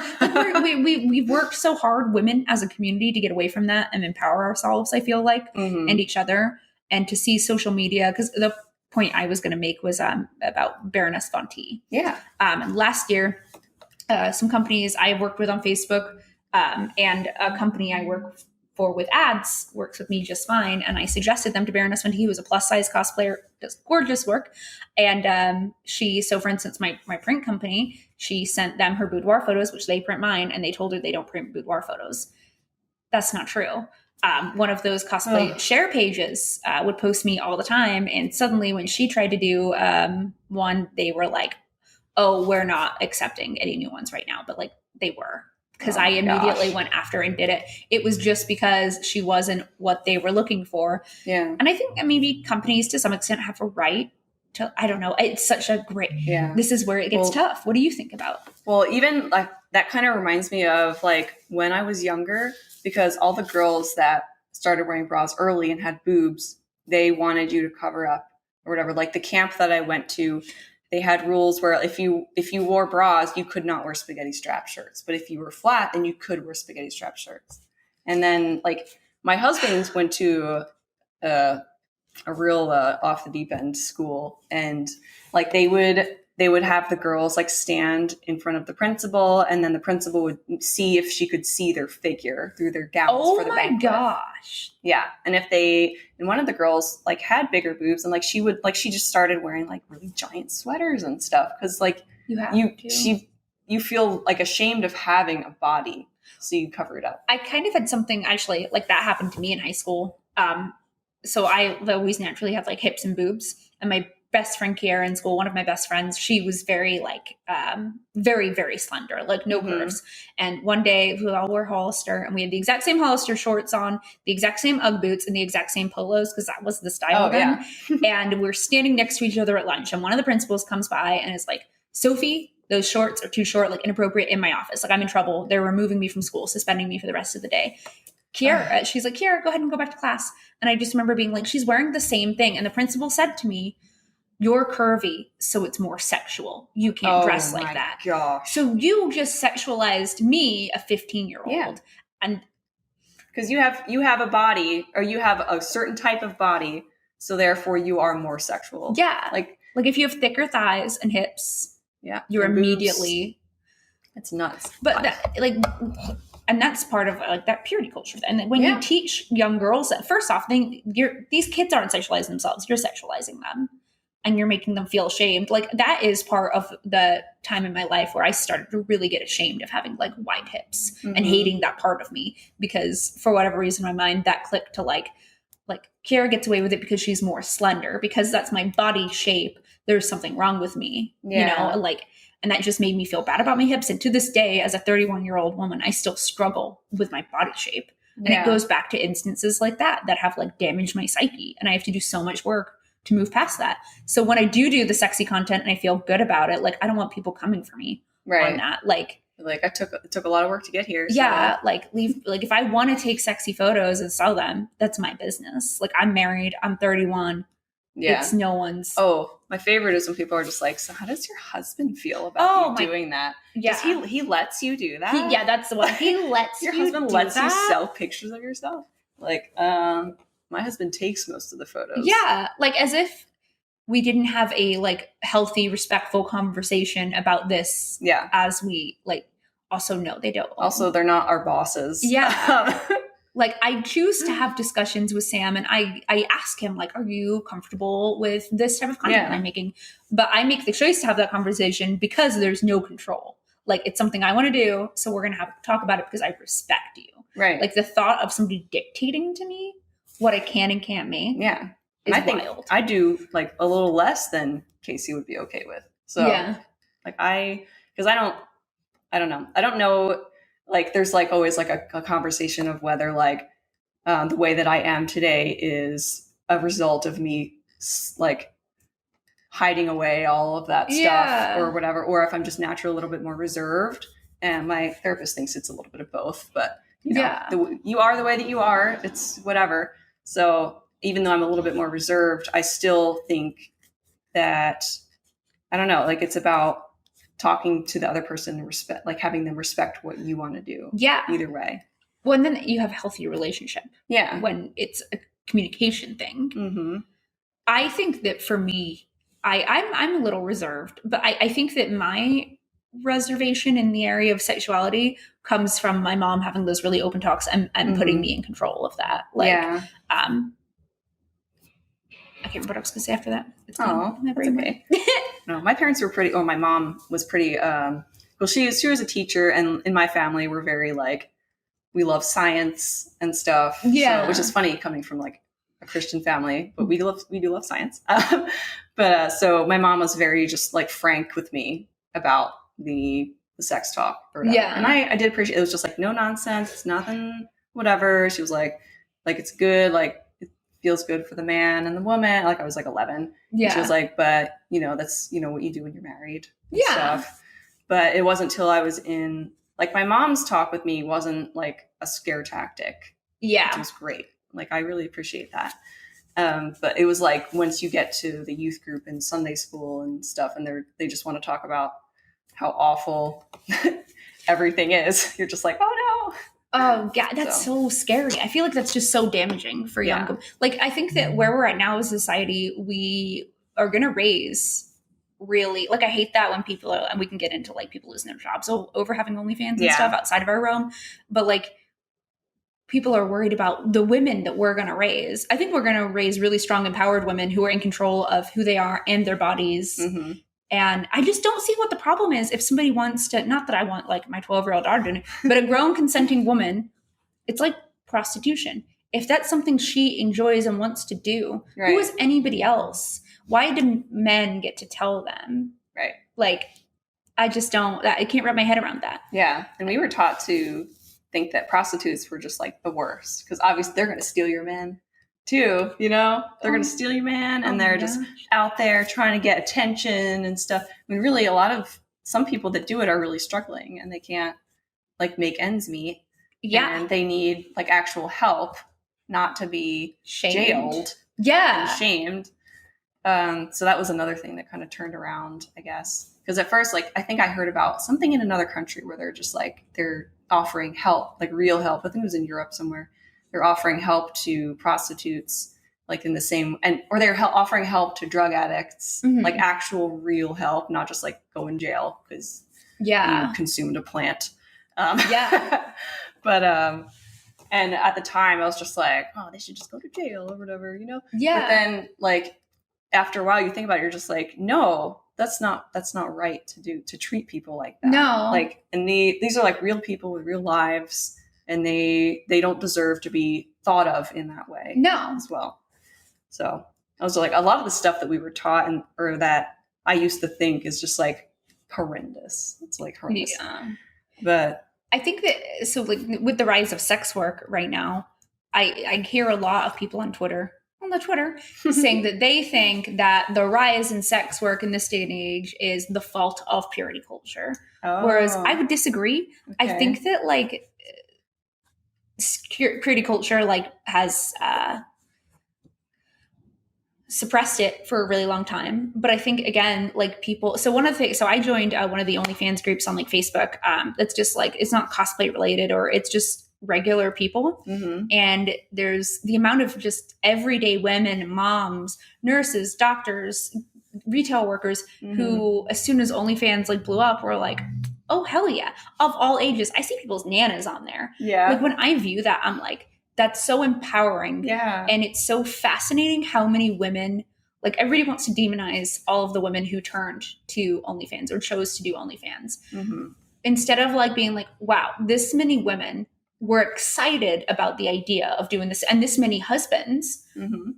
like we've worked so hard, women as a community, to get away from that and empower ourselves, I feel like, and each other, and to see social media. Because the point I was going to make was about Baroness von T. Yeah. Last year, some companies I worked with on Facebook, and a company I work for with ads works with me just fine. And I suggested them to Baroness von T, who was a plus size cosplayer, does gorgeous work. And so for instance, my print company, she sent them her boudoir photos, which they print mine, and they told her they don't print boudoir photos. That's not true. One of those cosplay share pages would post me all the time. And suddenly when she tried to do one, they were like, oh, we're not accepting any new ones right now. But like they were. Because I immediately went after and did it. It was just because she wasn't what they were looking for. Yeah. And I think that maybe companies to some extent have a right to, I don't know. It's such a great, this is where it gets tough. What do you think about? Well, even like that kind of reminds me of like when I was younger, because all the girls that started wearing bras early and had boobs, they wanted you to cover up or whatever. Like the camp that I went to, they had rules where if you wore bras, you could not wear spaghetti strap shirts. But if you were flat, then you could wear spaghetti strap shirts. And then like my husband went to a real off the deep end school, and like they would have the girls like stand in front of the principal, and then the principal would see if she could see their figure through their gowns for the banquet. Oh my gosh. Yeah. And and one of the girls like had bigger boobs, and like she just started wearing like really giant sweaters and stuff. Cause like you feel like ashamed of having a body. So you cover it up. I kind of had something actually like that happened to me in high school. So I always naturally have like hips and boobs, and my best friend Kiara in school, one of my best friends, she was very like, very, very slender, like no curves. And one day we all wore Hollister, and we had the exact same Hollister shorts on, the exact same Ugg boots, and the exact same polos, because that was the style then. And we're standing next to each other at lunch, and one of the principals comes by and is like, Sophie, those shorts are too short, like inappropriate in my office. Like I'm in trouble. They're removing me from school, suspending me for the rest of the day. Kiara, she's like, Kiara, go ahead and go back to class. And I just remember being like, she's wearing the same thing. And the principal said to me, you're curvy, so it's more sexual. You can't dress like that. Gosh. So you just sexualized me, a 15-year-old. Yeah. And because you have a body, or you have a certain type of body, so therefore you are more sexual. Yeah. Like if you have thicker thighs and hips, you're immediately boobs. It's nuts. But and that's part of like that purity culture. And when you teach young girls that, first off, these kids aren't sexualizing themselves. You're sexualizing them, and you're making them feel ashamed. Like that is part of the time in my life where I started to really get ashamed of having like wide hips and hating that part of me, because for whatever reason in my mind that clicked to like Kiara gets away with it because she's more slender, because that's my body shape. There's something wrong with me, you know, and that just made me feel bad about my hips. And to this day, as a 31-year-old woman, I still struggle with my body shape. And it goes back to instances like that have like damaged my psyche. And I have to do so much work to move past that. So when I do the sexy content and I feel good about it, like I don't want people coming for me on that. Like it took a lot of work to get here. So. Yeah. Like if I want to take sexy photos and sell them, that's my business. Like I'm married, I'm 31. Yeah. It's no one's. Oh, my favorite is when people are just like, so how does your husband feel about you doing that? Yeah. He lets you do that? That's the one. He lets your husband lets you sell pictures of yourself? Like, my husband takes most of the photos. Yeah. Like as if we didn't have a like healthy, respectful conversation about this. Yeah. As we like also know they don't. Also, they're not our bosses. Yeah. Like I choose to have discussions with Sam, and I ask him like, are you comfortable with this type of content I'm making? But I make the choice to have that conversation because there's no control. Like it's something I want to do. So we're going to talk about it because I respect you. Right. Like the thought of somebody dictating to me what I can and can't make. Yeah. And I think wild. I do like a little less than Casey would be okay with. So like I don't know. Like there's like always like a conversation of whether like the way that I am today is a result of me like hiding away all of that stuff or whatever, or if I'm just naturally a little bit more reserved. And my therapist thinks it's a little bit of both, but you know, you are the way that you are. It's whatever. So even though I'm a little bit more reserved, I still think that, I don't know, like it's about talking to the other person and respect, like having them respect what you want to do. Yeah. Either way. Well, and then you have a healthy relationship. Yeah. When it's a communication thing. Mm-hmm. I think that for me, I'm a little reserved, but I think that my reservation in the area of sexuality comes from my mom having those really open talks and putting me in control of that. Like, yeah. I can't remember what I was going to say after that. It's okay. No, my parents were pretty, my mom was pretty, well, she was a teacher, and in my family, we're very like, we love science and stuff. Yeah. So, which is funny coming from like a Christian family, but we do love science. So my mom was very just like frank with me about the sex talk or whatever. Yeah. And I did appreciate it. It was just like, no nonsense. It's nothing, whatever. She was like it's good. Like it feels good for the man and the woman. Like I was like 11. Yeah. And she was like, but that's, what you do when you're married. And Yeah. stuff. But it wasn't till I was in, like my mom's talk with me wasn't like a scare tactic. Yeah. Which was great. Like I really appreciate that. But it was like once you get to the youth group in Sunday school and stuff, and they just want to talk about how awful everything is. You're just like, oh no. Oh yeah, that's so scary. I feel like that's just so damaging for young. Like I think that where we're at now as a society, we are going to raise really, like I hate that when people are, and we can get into like people losing their jobs over having OnlyFans and stuff outside of our realm, but like people are worried about the women that we're going to raise. I think we're going to raise really strong, empowered women who are in control of who they are and their bodies. Mm-hmm. And I just don't see what the problem is if somebody wants to, not that I want like my 12-year-old daughter doing it, but a grown consenting woman, it's like prostitution. If that's something she enjoys and wants to do, who is anybody else? Why do men get to tell them? Right. Like, I just don't, I can't wrap my head around that. Yeah. And we were taught to think that prostitutes were just like the worst, because obviously they're going to steal your man too, they're going to steal your man, and they're just out there trying to get attention and stuff. I mean, really some people that do it are really struggling, and they can't like make ends meet. Yeah. And they need like actual help, not to be jailed. Yeah. And shamed. So that was another thing that kind of turned around, I guess. Because at first, like, I think I heard about something in another country where they're just like, they're offering help, like real help. I think it was in Europe somewhere. They're offering help to prostitutes, like in the same, or they're offering help to drug addicts, like actual real help, not just like go in jail because you consumed a plant. But, and at the time I was just like, oh, they should just go to jail or whatever, Yeah. But then like after a while you think about it, you're just like, no, that's not right to treat people like that. No. Like, and these are like real people with real lives, and they don't deserve to be thought of in that way. No. As well. So I was like, a lot of the stuff that we were taught or that I used to think is just like horrendous. It's like horrendous. Yeah. But I think that, so like with the rise of sex work right now, I hear a lot of people on Twitter saying that they think that the rise in sex work in this day and age is the fault of purity culture. Oh. Whereas I would disagree. Okay. I think that like purity culture like has suppressed it for a really long time. But I think again, like people, so one of the things, so I joined one of the OnlyFans groups on like Facebook. That's just like, it's not cosplay related, or it's just regular people. Mm-hmm. And there's the amount of just everyday women, moms, nurses, doctors, retail workers who, as soon as OnlyFans like blew up, were like, oh, hell yeah. Of all ages. I see people's nanas on there. Yeah. Like when I view that, I'm like, that's so empowering. Yeah. And it's so fascinating how many women, like everybody wants to demonize all of the women who turned to OnlyFans or chose to do OnlyFans. Mm-hmm. Instead of like being like, wow, this many women were excited about the idea of doing this, and this many husbands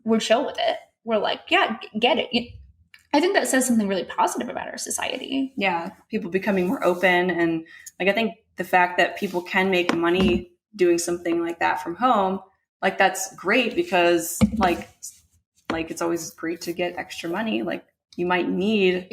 were chill with it. We're like, yeah, get it. I think that says something really positive about our society. Yeah. People becoming more open. And like, I think the fact that people can make money doing something like that from home, like that's great, because like it's always great to get extra money. Like you might need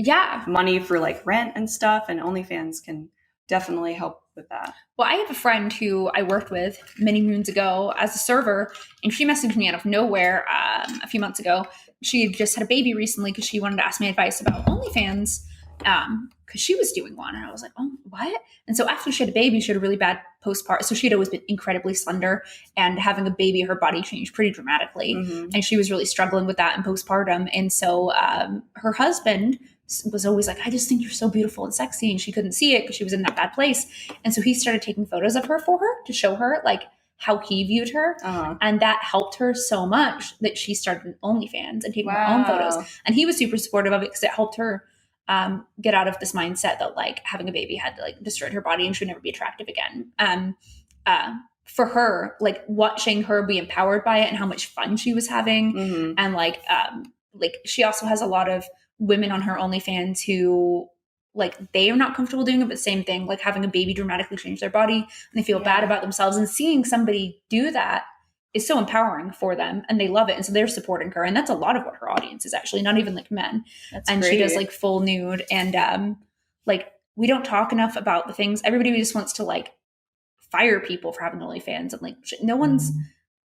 money for like rent and stuff, and OnlyFans can definitely help with that. Well, I have a friend who I worked with many moons ago as a server, and she messaged me out of nowhere a few months ago. She had just had a baby recently because she wanted to ask me advice about OnlyFans because she was doing one. And I was like, oh, what? And so after she had a baby, she had a really bad postpartum. So she had always been incredibly slender, and having a baby, her body changed pretty dramatically. Mm-hmm. And she was really struggling with that in postpartum. And so her husband was always like, I just think you're so beautiful and sexy. And she couldn't see it because she was in that bad place. And so he started taking photos of her for her to show her like how he viewed her. Uh-huh. And that helped her so much that she started OnlyFans and taking her own photos. And he was super supportive of it because it helped her get out of this mindset that like having a baby had like destroyed her body and she would never be attractive again. For her, like watching her be empowered by it and how much fun she was having. Mm-hmm. And like she also has a lot of women on her OnlyFans who like they are not comfortable doing it, but same thing, like having a baby dramatically change their body and they feel bad about themselves, and seeing somebody do that is so empowering for them and they love it. And so they're supporting her. And that's a lot of what her audience is actually, not even like men. That's and great. She does like full nude and like we don't talk enough about the things. Everybody just wants to like fire people for having OnlyFans and like no one's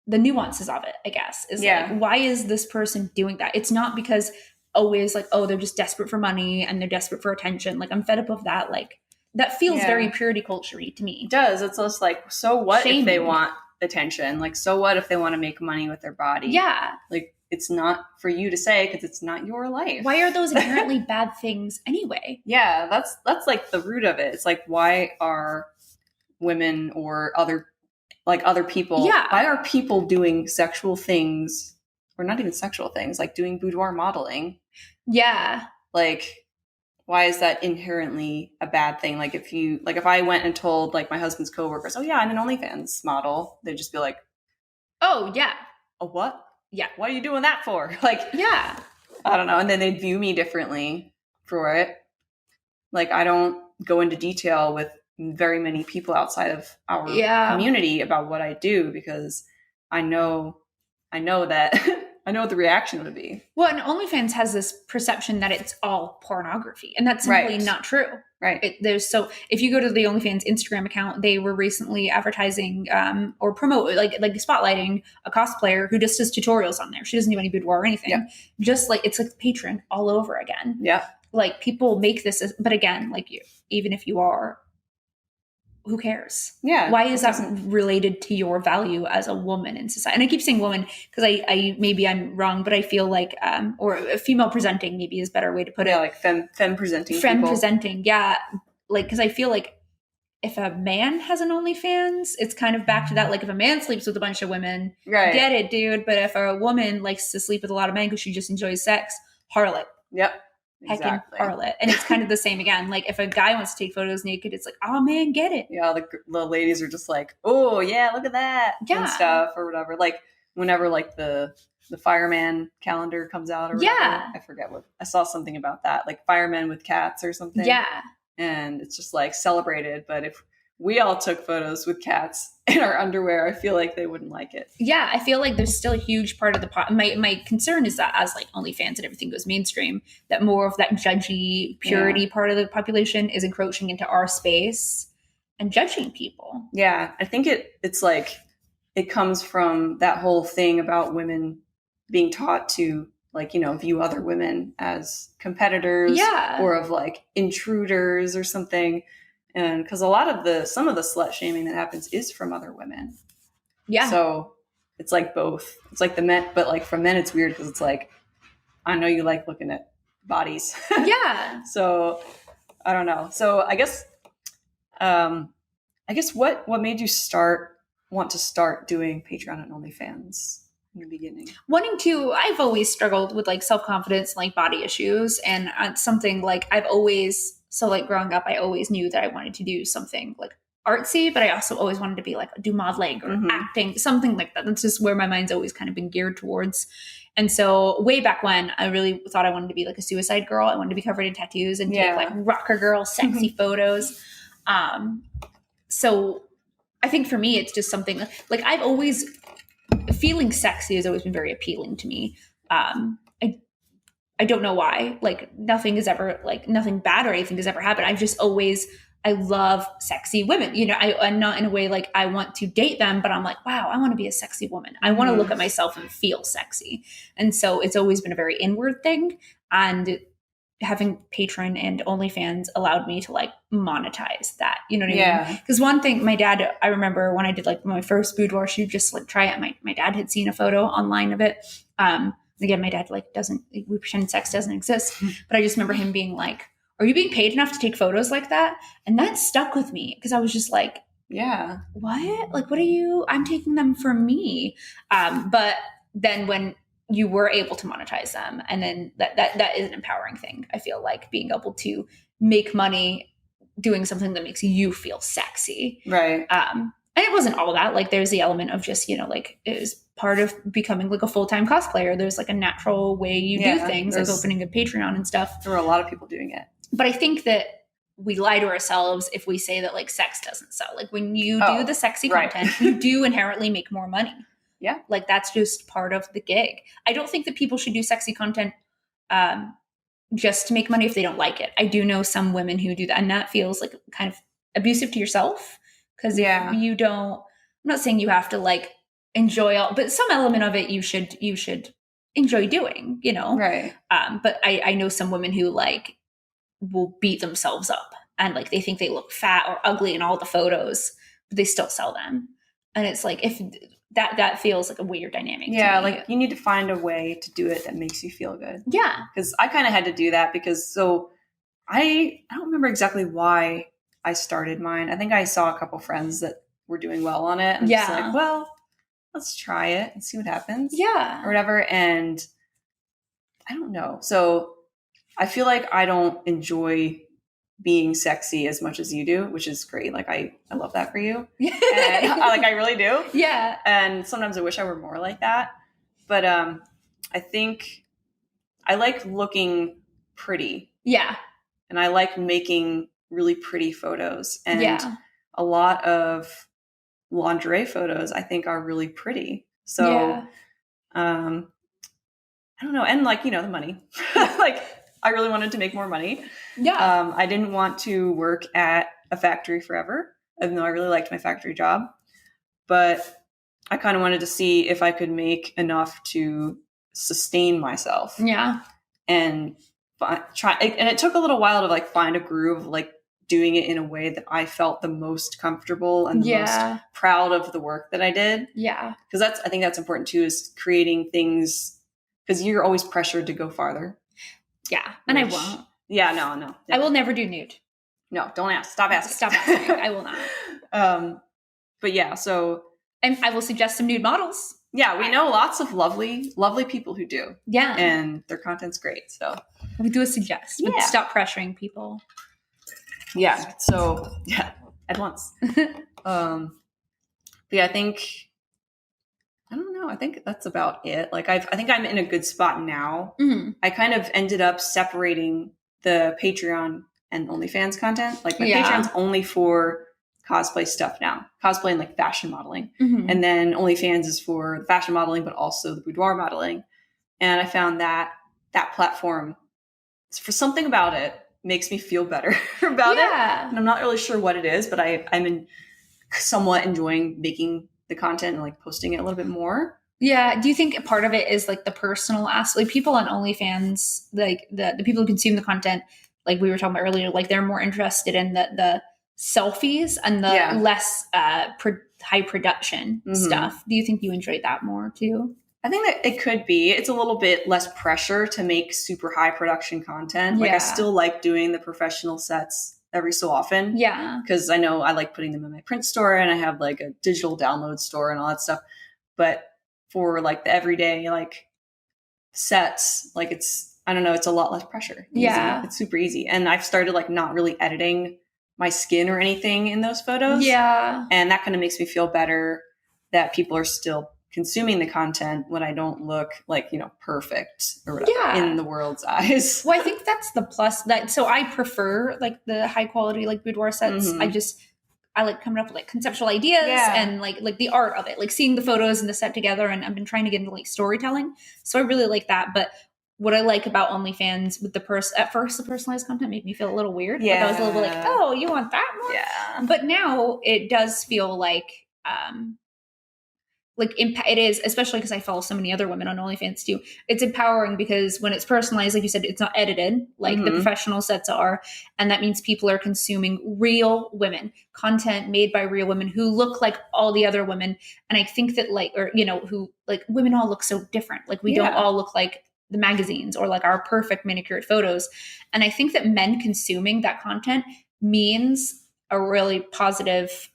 the nuances of it, I guess, is like, why is this person doing that? It's not because always like, oh, they're just desperate for money and they're desperate for attention. Like I'm fed up of that. Like that feels very purity culture-y to me. It does. It's just like, so what Shaming. If they want attention? Like, so what if they want to make money with their body? Yeah. Like it's not for you to say because it's not your life. Why are those inherently bad things anyway? Yeah, that's like the root of it. It's like, why are women or other people, why are people doing sexual things, or not even sexual things, like doing boudoir modeling? Yeah. Like, why is that inherently a bad thing? Like if I went and told like my husband's coworkers, oh yeah, I'm an OnlyFans model, they'd just be like, oh yeah. Oh what? Yeah. What are you doing that for? Like, yeah. I don't know. And then they'd view me differently for it. Like I don't go into detail with very many people outside of our community about what I do because I know that I know what the reaction would be. Well, and OnlyFans has this perception that it's all pornography, and that's simply not true. Right. So if you go to the OnlyFans Instagram account, they were recently advertising or promote like spotlighting a cosplayer who just does tutorials on there. She doesn't do any boudoir or anything. Yeah. Just like it's like Patreon all over again. Yeah. Like people make this, but again, like even if you are. Who cares? Yeah. Why is that related to your value as a woman in society? And I keep saying woman because I maybe I'm wrong, but I feel like, or female presenting maybe is a better way to put it. Yeah, like femme presenting. Femme presenting, yeah. Like, because I feel like if a man has an OnlyFans, it's kind of back to that. Like if a man sleeps with a bunch of women, get it, dude. But if a woman likes to sleep with a lot of men because she just enjoys sex, harlot. Yep. Exactly. Heckin' harlot. And it's kind of the same again. Like if a guy wants to take photos naked, it's like, oh man, get it. Yeah, the ladies are just like, oh yeah, look at that and stuff or whatever. Like whenever like the fireman calendar comes out or whatever, I forget what I saw something about that, like firemen with cats or something. Yeah, and it's just like celebrated. But if we all took photos with cats in our underwear, I feel like they wouldn't like it. Yeah, I feel like there's still a huge part of the my concern is that as like OnlyFans and everything goes mainstream, that more of that judgy purity part of the population is encroaching into our space and judging people. Yeah, I think it's like it comes from that whole thing about women being taught to like, you know, view other women as competitors or of like intruders or something. And because some of the slut shaming that happens is from other women. Yeah. So it's like both. It's like the men, but like from men, it's weird because it's like, I know you like looking at bodies. Yeah. So I don't know. So I guess what made you want to start doing Patreon and OnlyFans in the beginning? I've always struggled with like self-confidence, like body issues, and something like so like growing up, I always knew that I wanted to do something like artsy, but I also always wanted to be like do modeling or acting, something like that. That's just where my mind's always kind of been geared towards. And so way back when, I really thought I wanted to be like a suicide girl. I wanted to be covered in tattoos and take like rocker girl sexy photos. So I think for me, it's just something like I've always feeling sexy has always been very appealing to me. I don't know why, like nothing bad or anything has ever happened. I love sexy women. You know, I'm not in a way like I want to date them, but I'm like, wow, I want to be a sexy woman. I want to look at myself and feel sexy. And so it's always been a very inward thing. And having Patreon and OnlyFans allowed me to like monetize that. You know what I mean? Because one thing, my dad, I remember when I did like my first boudoir shoot, just like try it. My dad had seen a photo online of it. Again, my dad like we pretend sex doesn't exist, but I just remember him being like, are you being paid enough to take photos like that? And that stuck with me because I was just like, yeah, what? Like, what are you? I'm taking them for me. But then when you were able to monetize them, and then that is an empowering thing. I feel like being able to make money doing something that makes you feel sexy. Right. And it wasn't all that. Like, there's the element of just, you know, like it was part of becoming like a full-time cosplayer. There's like a natural way you do things, like opening a Patreon and stuff. There were a lot of people doing it. But I think that we lie to ourselves if we say that like sex doesn't sell. Like when you do the sexy content, you do inherently make more money. Yeah. Like that's just part of the gig. I don't think that people should do sexy content just to make money if they don't like it. I do know some women who do that, and that feels like kind of abusive to yourself. Because if you don't, I'm not saying you have to like enjoy all, but some element of it you should enjoy doing, you know? Right. But I know some women who like will beat themselves up and like they think they look fat or ugly in all the photos, but they still sell them. And it's like, if that feels like a weird dynamic. Yeah. Like you need to find a way to do it that makes you feel good. Yeah. Because I kind of had to do that because I don't remember exactly why I started mine. I think I saw a couple friends that were doing well on it. And just like, well, let's try it and see what happens. Yeah. Or whatever. And I don't know. So I feel like I don't enjoy being sexy as much as you do, which is great. Like I love that for you. And I really do. Yeah. And sometimes I wish I were more like that. But I think I like looking pretty. Yeah. And I like making really pretty photos. And a lot of lingerie photos I think are really pretty. So I don't know. And like, you know, the money. Like I really wanted to make more money. Yeah. I didn't want to work at a factory forever, even though I really liked my factory job. But I kind of wanted to see if I could make enough to sustain myself. Yeah. And and it took a little while to like find a groove of like doing it in a way that I felt the most comfortable and the most proud of the work that I did. Yeah. Because I think that's important too, is creating things, because you're always pressured to go farther. Yeah. And I won't. Yeah, no. Never. I will never do nude. No, don't ask. Stop asking. Stop asking. I will not. But yeah, so. And I will suggest some nude models. Yeah, we know lots of lovely, lovely people who do. Yeah. And their content's great. So. We do suggest. But stop pressuring people. Yeah. So, yeah, at once. But yeah, I don't know. I think that's about it. Like I think I'm in a good spot now. Mm-hmm. I kind of ended up separating the Patreon and OnlyFans content. Like my Patreon's only for cosplay stuff now. Cosplay and like fashion modeling. Mm-hmm. And then OnlyFans is for the fashion modeling, but also the boudoir modeling. And I found that platform, for something about it, makes me feel better about it. And I'm not really sure what it is, but I'm somewhat enjoying making the content and like posting it a little bit more. Yeah. Do you think part of it is like the personal aspect? Like people on OnlyFans, like the people who consume the content, like we were talking about earlier, like they're more interested in the selfies and the less high production stuff. Do you think you enjoyed that more too? I think that it could be. It's a little bit less pressure to make super high production content. Like I still like doing the professional sets every so often. Yeah. Because I know I like putting them in my print store and I have like a digital download store and all that stuff. But for like the everyday like sets, like it's a lot less pressure. Easy. Yeah. It's super easy. And I've started like not really editing my skin or anything in those photos. Yeah. And that kind of makes me feel better that people are still consuming the content when I don't look like, you know, perfect or whatever in the world's eyes. Well, I think that's the plus so I prefer like the high quality, like boudoir sets. I like coming up with like conceptual ideas and like the art of it, like seeing the photos and the set together. And I've been trying to get into like storytelling. So I really like that. But what I like about OnlyFans with at first the personalized content made me feel a little weird. Yeah. Like I was a little bit like, oh, you want that more? Yeah. But now it does feel like it is, especially because I follow so many other women on OnlyFans too. It's empowering because when it's personalized, like you said, it's not edited like the professional sets are. And that means people are consuming real women, content made by real women who look like all the other women. And I think that who like women all look so different. Like we don't all look like the magazines or like our perfect manicured photos. And I think that men consuming that content means a really positive,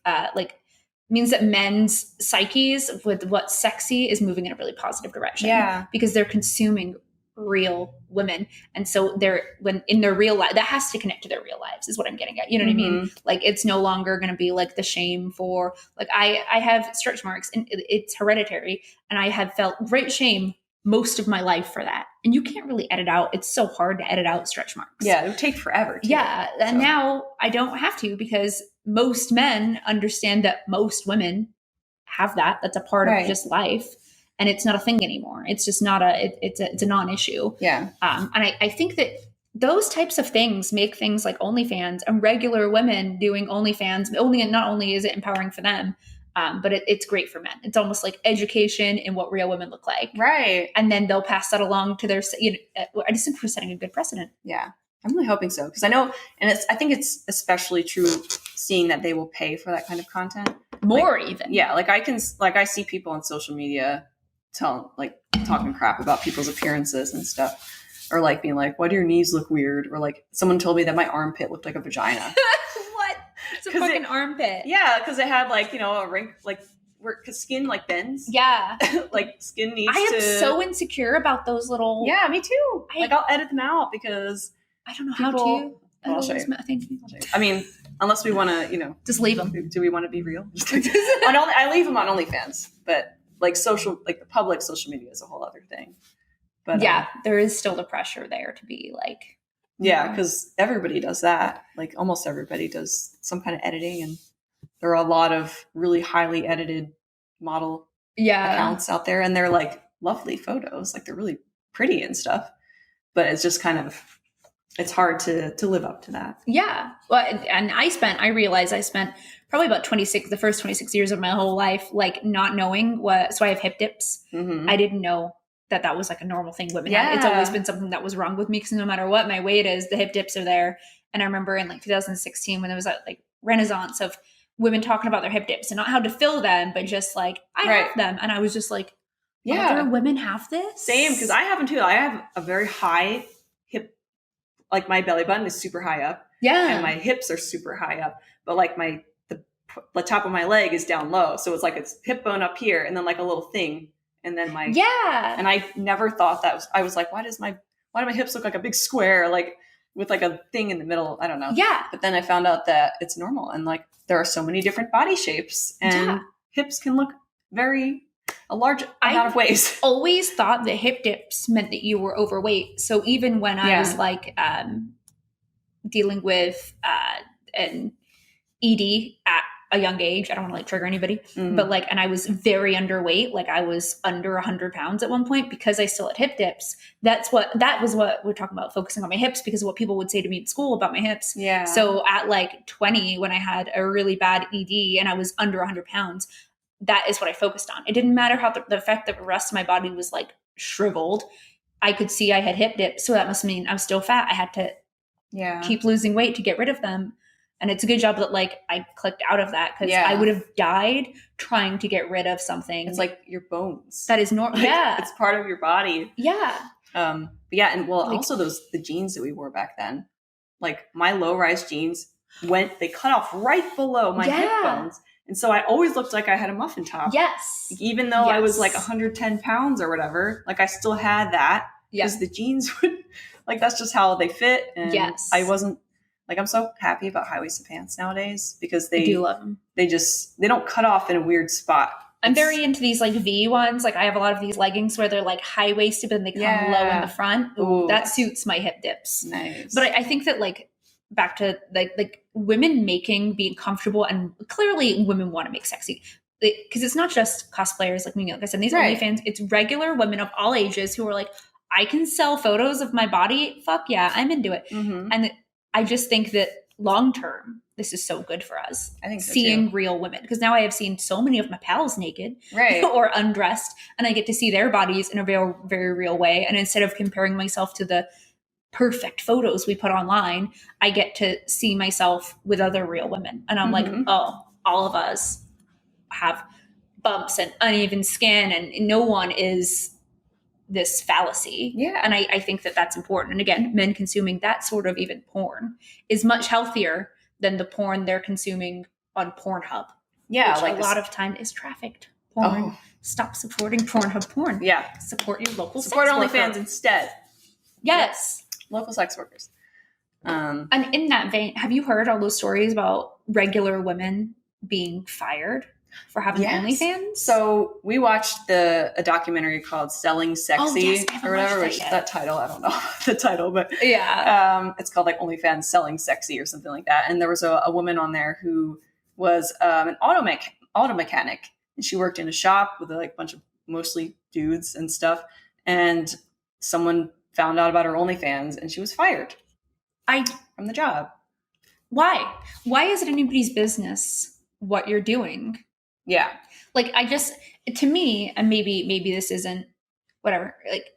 means that men's psyches with what's sexy is moving in a really positive direction. Yeah. Because they're consuming real women. And so when in their real life, that has to connect to their real lives is what I'm getting at. You know what I mean? Like it's no longer going to be like the shame for like, I have stretch marks and it's hereditary. And I have felt great shame most of my life for that. And you can't really edit out. It's so hard to edit out stretch marks. Yeah. It would take forever. Yeah. And now I don't have to because most men understand that most women have that. That's a part of just life. And it's not a thing anymore. It's just not it's a non-issue. Yeah. And I think that those types of things make things like OnlyFans and regular women doing OnlyFans, not only is it empowering for them, but it's great for men. It's almost like education in what real women look like. Right. And then they'll pass that along to their, I just think we're setting a good precedent. Yeah. I'm really hoping so. Because I know, and I think it's especially true seeing that they will pay for that kind of content. More even. Yeah. I see people on social media talking crap about people's appearances and stuff. Or like being like, why do your knees look weird? Or like someone told me that my armpit looked like a vagina. What? It's a fucking armpit. Yeah, because it had a rink, because skin bends. Yeah. Like skin needs I am so insecure about those little. Yeah, me too. I'll edit them out because I don't know how to. I'll show you. I mean, unless we want to, just leave them. Do we want to be real? I leave them on OnlyFans, but the public social media is a whole other thing. But yeah, there is still the pressure there to be like. Yeah, because everybody does that. Like almost everybody does some kind of editing, and there are a lot of really highly edited model accounts out there, and they're like lovely photos, like they're really pretty and stuff. But it's just kind of, it's hard to live up to that. Yeah, well, and I realized I spent probably about the first 26 years of my whole life, like not knowing what. So I have hip dips. I didn't know that was like a normal thing women had. It's always been something that was wrong with me because no matter what my weight is, the hip dips are there. And I remember in 2016 when there was that renaissance of women talking about their hip dips and not how to fill them, but just like, I have them. And I was just like, other women have this? Same, because I have them too. I have a very high hip, like my belly button is super high up. Yeah. And my hips are super high up. But like the top of my leg is down low. So it's like it's hip bone up here and then like a little thing. And then and I never thought I was like, why do my hips look like a big square, like with like a thing in the middle? I don't know. Yeah. But then I found out that it's normal. And like, there are so many different body shapes and hips can look a large amount of ways. Always thought that hip dips meant that you were overweight. So even when I was dealing with an ED at a young age, I don't want to trigger anybody, but and I was very underweight. Like I was under 100 pounds at one point because I still had hip dips. That was what we're talking about, focusing on my hips because of what people would say to me at school about my hips. Yeah. So at 20, when I had a really bad ED and I was under 100 pounds, that is what I focused on. It didn't matter how the fact that the rest of my body was shriveled. I could see I had hip dips. So that must mean I was still fat. I had to keep losing weight to get rid of them. And it's a good job that I clicked out of that because I would have died trying to get rid of something. It's like your bones. That is normal. Yeah. It's part of your body. Yeah. But yeah. And also the jeans that we wore back then, like my low rise jeans they cut off right below my hip bones. And so I always looked like I had a muffin top. Yes. Even though I was 110 pounds or whatever, I still had that because the jeans would that's just how they fit. And I wasn't, I'm so happy about high-waisted pants nowadays because I do love them. They don't cut off in a weird spot. I'm very into these V ones. I have a lot of these leggings where they're high-waisted, but then they come low in the front. Ooh, that suits my hip dips. Nice. But I think that back to women being comfortable, and clearly women want to make sexy. Because it's not just cosplayers like me. Like I said, these OnlyFans, it's regular women of all ages who are I can sell photos of my body. Fuck yeah, I'm into it. Mm-hmm. And I just think that long term, this is so good for us. I think so seeing too. real women, because now I have seen so many of my pals naked, Right. or undressed, and I get to see their bodies in a very, very real way. And instead of comparing myself to the perfect photos we put online, I get to see myself with other real women, and I'm like, oh, all of us have bumps and uneven skin, and no one is this fallacy. Yeah. And I think that that's important. And again, men consuming that sort of even porn is much healthier than the porn they're consuming on Pornhub. Yeah, which like a lot of time is trafficked porn. Oh. Stop supporting Pornhub porn. Yeah. Support your local Support sex OnlyFans worker. instead. Yes. Local sex workers. And in that vein, have you heard all those stories about regular women being fired for having OnlyFans? So we watched a documentary called Selling Sexy or whatever, which that title, I don't know the title, but yeah, it's called like OnlyFans Selling Sexy or something like that. And there was a woman on there who was an auto mechanic, and she worked in a shop with like a bunch of mostly dudes and stuff. And someone found out about her OnlyFans, and she was fired from the job. Why? Why is it anybody's business what you're doing? Yeah. Like, to me, and maybe this isn't whatever, like,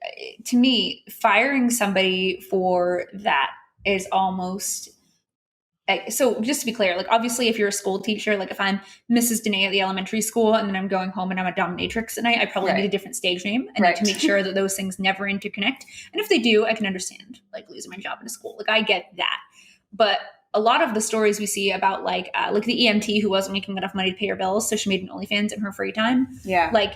to me, firing somebody for that is almost, so just to be clear, like, obviously if you're a school teacher, like if I'm Mrs. Danae at the elementary school and then I'm going home and I'm a dominatrix tonight, I probably need a different stage name. I need to make sure that those things never interconnect. And if they do, I can understand like losing my job in a school. Like, I get that. But a lot of the stories we see about like the EMT who wasn't making enough money to pay her bills, so she made an OnlyFans in her free time. Yeah. Like,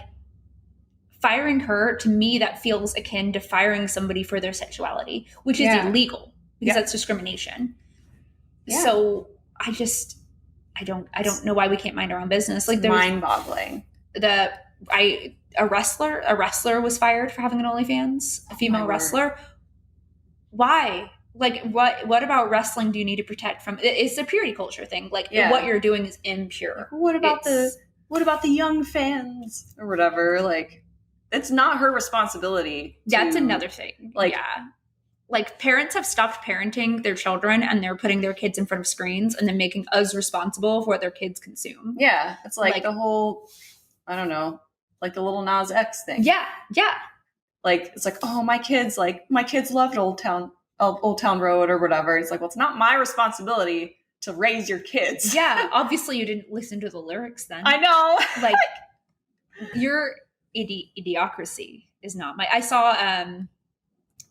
firing her, to me, that feels akin to firing somebody for their sexuality, which is illegal because that's discrimination. Yeah. So I don't know why we can't mind our own business. Like, there's mind-boggling. A wrestler was fired for having an OnlyFans, a female wrestler. Why? Like, what about wrestling do you need to protect from? It's a purity culture thing. Like, what you're doing is impure. What about the young fans or whatever? Like, it's not her responsibility. That's another thing. Like, like, parents have stopped parenting their children, and they're putting their kids in front of screens and then making us responsible for what their kids consume. Yeah, it's like the whole, I don't know, like the little Nas X thing. Yeah, yeah. Like, it's like, oh, my kids loved Old Town Road or whatever. It's like, well, it's not my responsibility to raise your kids. Yeah, obviously you didn't listen to the lyrics then. I know. Like, your idiocracy is not my. I saw.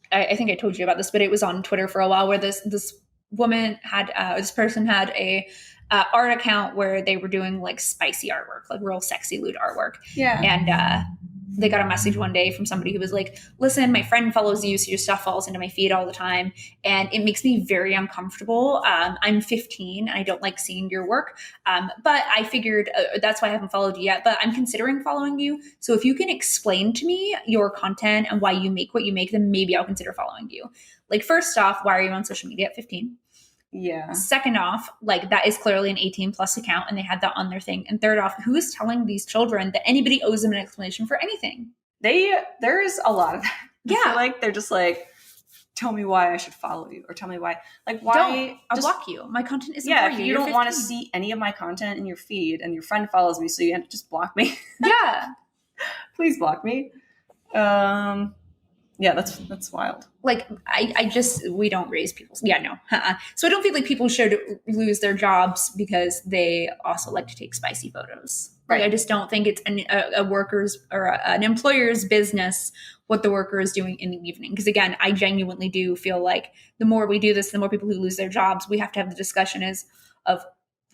I think I told you about this, but it was on Twitter for a while where this woman had this person had a art account where they were doing like spicy artwork, like real sexy lewd artwork. Yeah, and they got a message one day from somebody who was like, listen, my friend follows you, so your stuff falls into my feed all the time, and it makes me very uncomfortable. I'm 15 and I don't like seeing your work, but I figured that's why I haven't followed you yet, but I'm considering following you. So if you can explain to me your content and why you make what you make, then maybe I'll consider following you. Like, first off, why are you on social media at 15? Yeah. Second off, like, that is clearly an 18 plus account and they had that on their thing. And third off, who is telling these children that anybody owes them an explanation for anything? There's a lot of that. Yeah. I feel like they're just like, tell me why I should follow you, or tell me why, like, why I'll block you. My content isn't for you. If you don't want to see any of my content in your feed and your friend follows me, so you have to just block me. Yeah. Please block me. Yeah, that's wild. Like, we don't raise people. Yeah, no. So I don't feel like people should lose their jobs because they also like to take spicy photos. Right. Like, I just don't think it's a worker's or an employer's business what the worker is doing in the evening. Because again, I genuinely do feel like the more we do this, the more people who lose their jobs, we have to have the discussion of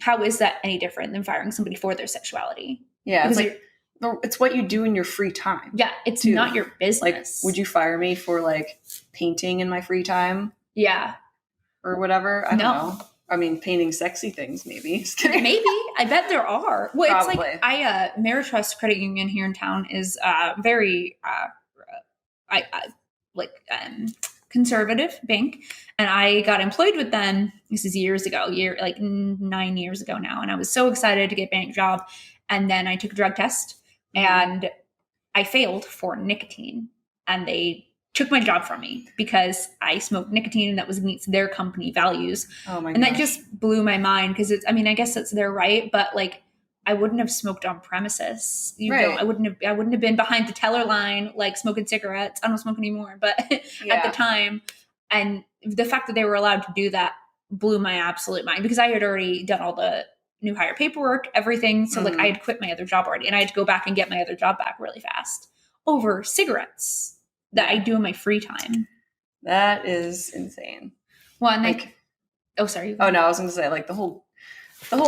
how is that any different than firing somebody for their sexuality? Yeah, because it's like, it's what you do in your free time. Yeah, it's not your business. Like, would you fire me for like painting in my free time? Yeah. Or whatever? I don't know. I mean, painting sexy things, maybe. Maybe. I bet there are. Well, probably. It's like Ameritrust Credit Union here in town is very conservative bank. And I got employed with them. This is years ago, 9 years ago now. And I was so excited to get a bank job. And then I took a drug test and I failed for nicotine. And they took my job from me because I smoked nicotine that was against their company values. Oh my and gosh. that just blew my mind because it's, I mean, I guess that's their right, but like I wouldn't have smoked on premises. Right. I wouldn't have been behind the teller line like smoking cigarettes. I don't smoke anymore, but at the time, and the fact that they were allowed to do that blew my absolute mind because I had already done all the new hire paperwork, everything. So like I had quit my other job already and I had to go back and get my other job back really fast over cigarettes that I do in my free time. That is insane. Well, and like, oh, sorry. Oh no, I was going to say like the whole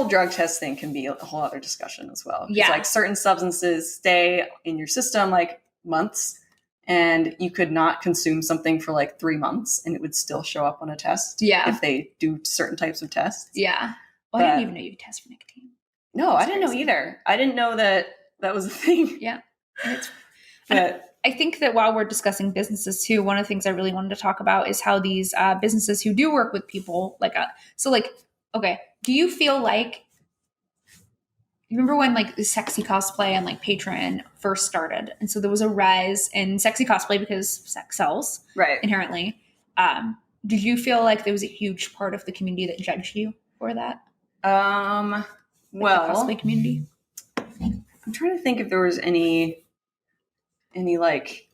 drug test thing can be a whole other discussion as well. Yeah. Like certain substances stay in your system like months and you could not consume something for like 3 months and it would still show up on a test. Yeah. If they do certain types of tests. Yeah. Well, I didn't even know you could test for nicotine. No, I didn't know either. I didn't know that was a thing. Yeah. And I think that while we're discussing businesses too, one of the things I really wanted to talk about is how these businesses who do work with people okay, do you feel like, you remember when like sexy cosplay and like Patreon first started? And so there was a rise in sexy cosplay because sex sells inherently. Did you feel like there was a huge part of the community that judged you for that? Well, the cosplay community. I'm trying to think if there was any like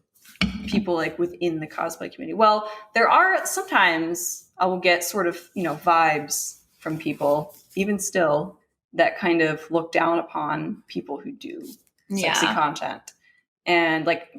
people like within the cosplay community. Well, there are sometimes I will get sort of, vibes from people, even still, that kind of look down upon people who do sexy content. And like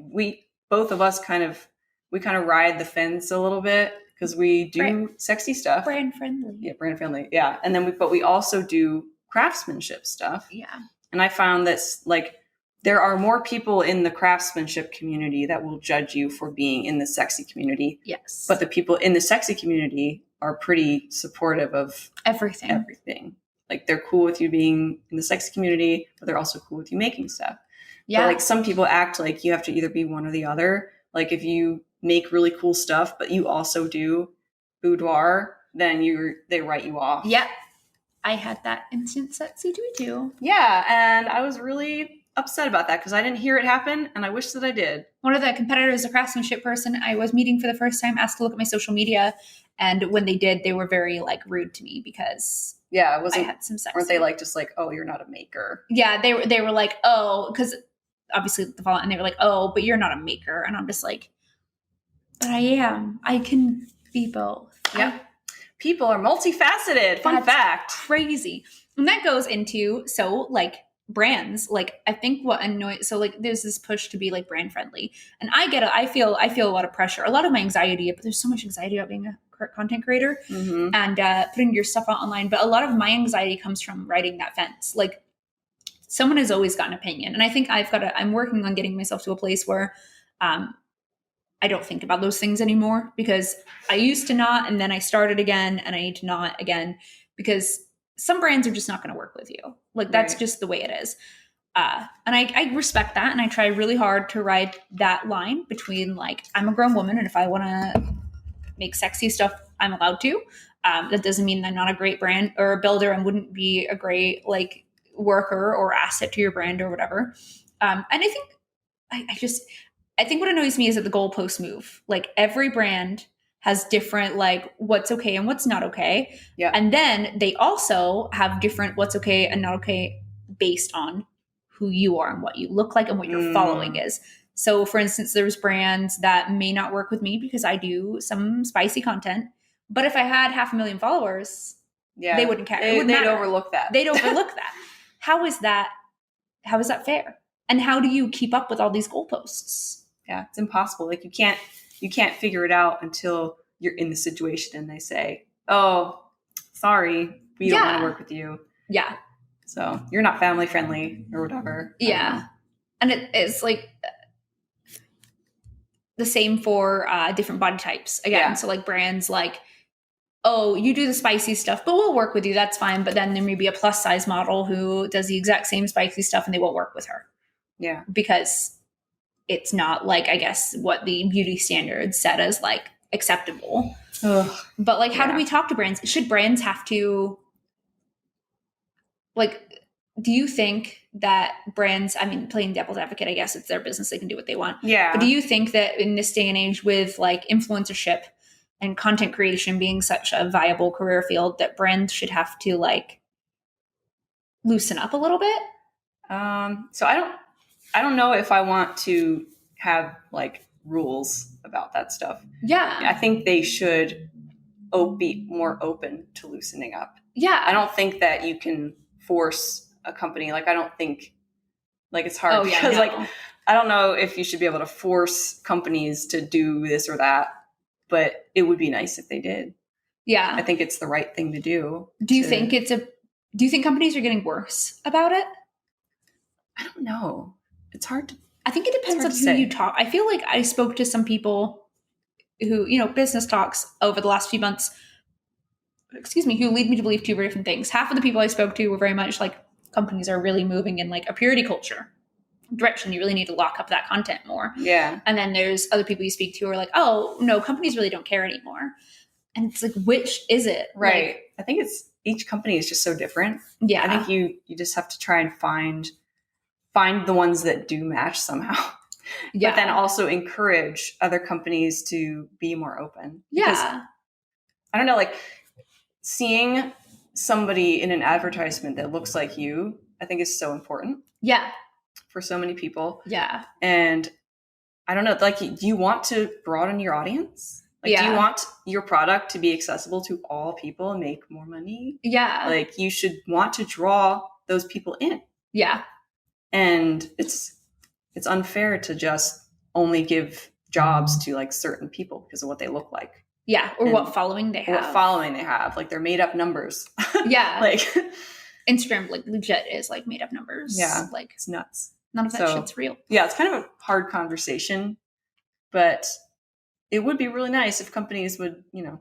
both of us kind of ride the fence a little bit because we do sexy stuff. Brand friendly. Yeah, brand friendly. Yeah. And then but we also do craftsmanship stuff. Yeah. And I found that like there are more people in the craftsmanship community that will judge you for being in the sexy community. Yes. But the people in the sexy community are pretty supportive of everything. Like they're cool with you being in the sexy community, but they're also cool with you making stuff. Yeah. But like some people act like you have to either be one or the other. Like if you make really cool stuff, but you also do boudoir, then they write you off. Yeah. I had that instance at C2E too. Yeah. And I was really upset about that because I didn't hear it happen and I wish that I did. One of the competitors, a craftsmanship person I was meeting for the first time, asked to look at my social media. And when they did, they were very like rude to me because I had some sex. Weren't they like just like, oh, you're not a maker? Yeah, they were like, oh, because obviously the fall, and they were like, oh, but you're not a maker. And I'm just like, but I am. I can be both. Yeah. People are multifaceted. Fun fact. Crazy. And that goes into, brands, like I think what annoys, so like there's this push to be like brand friendly, and I get it. I feel a lot of pressure, a lot of my anxiety, but there's so much anxiety about being a content creator and putting your stuff out online. But a lot of my anxiety comes from riding that fence. Like someone has always got an opinion, and I think I'm working on getting myself to a place where I don't think about those things anymore because I used to not, and then I started again, and I need to not again because some brands are just not going to work with you. Like that's just the way it is. And I respect that. And I try really hard to ride that line between like, I'm a grown woman and if I want to make sexy stuff, I'm allowed to. That doesn't mean I'm not a great brand or a builder and wouldn't be a great like worker or asset to your brand or whatever. And I think I think what annoys me is that the goalposts move. Like every brand has different like what's okay and what's not okay. Yeah. And then they also have different what's okay and not okay based on who you are and what you look like and what your following is. So for instance, there's brands that may not work with me because I do some spicy content, but if I had 500,000 followers, they wouldn't care. They'd overlook that. They'd overlook that. How is that fair? And how do you keep up with all these goalposts? Yeah, it's impossible. Like you can't figure it out until you're in the situation and they say, oh, sorry, we don't want to work with you. Yeah. So you're not family friendly or whatever. Yeah. And it's like the same for different body types. Again, Yeah. So like brands like, oh, you do the spicy stuff, but we'll work with you. That's fine. But then there may be a plus size model who does the exact same spicy stuff and they won't work with her. Yeah. Because it's not like, I guess, what the beauty standards set as like acceptable. Ugh. But like, how do we talk to brands? Should brands have to like, do you think that brands, I mean, playing devil's advocate, I guess it's their business, they can do what they want. Yeah. But do you think that in this day and age with like influencership and content creation being such a viable career field that brands should have to like loosen up a little bit? So I don't know if I want to have like rules about that stuff. Yeah. I think they should be more open to loosening up. Yeah. I don't think that you can force a company. Like, I don't think like it's hard because like, I don't know if you should be able to force companies to do this or that, but it would be nice if they did. Yeah. I think it's the right thing to do. Do you think companies are getting worse about it? I don't know. It's hard to, I think it depends on who you talk. I feel like I spoke to some people who, you know, business talks over the last few months, who lead me to believe two very different things. Half of the people I spoke to were very much like companies are really moving in like a purity culture direction. You really need to lock up that content more. Yeah. And then there's other people you speak to who are like, oh, no, companies really don't care anymore. And it's like, which is it? Right. Like, I think each company is just so different. Yeah. I think you just have to try and find the ones that do match somehow. Yeah. But then also encourage other companies to be more open. Yeah. Because, I don't know, like seeing somebody in an advertisement that looks like you, I think is so important. Yeah. For so many people. Yeah. And I don't know, like, do you want to broaden your audience? Like, Yeah. do you want your product to be accessible to all people and make more money? Yeah. Like, you should want to draw those people in. Yeah. And it's unfair to just only give jobs to like certain people because of what they look like. Yeah. Or what following they have. Like, they're made up numbers. Yeah. Like, Instagram, like, legit is like made up numbers. Yeah. Like, it's nuts. None of that shit's real. Yeah. It's kind of a hard conversation, but it would be really nice if companies would, you know.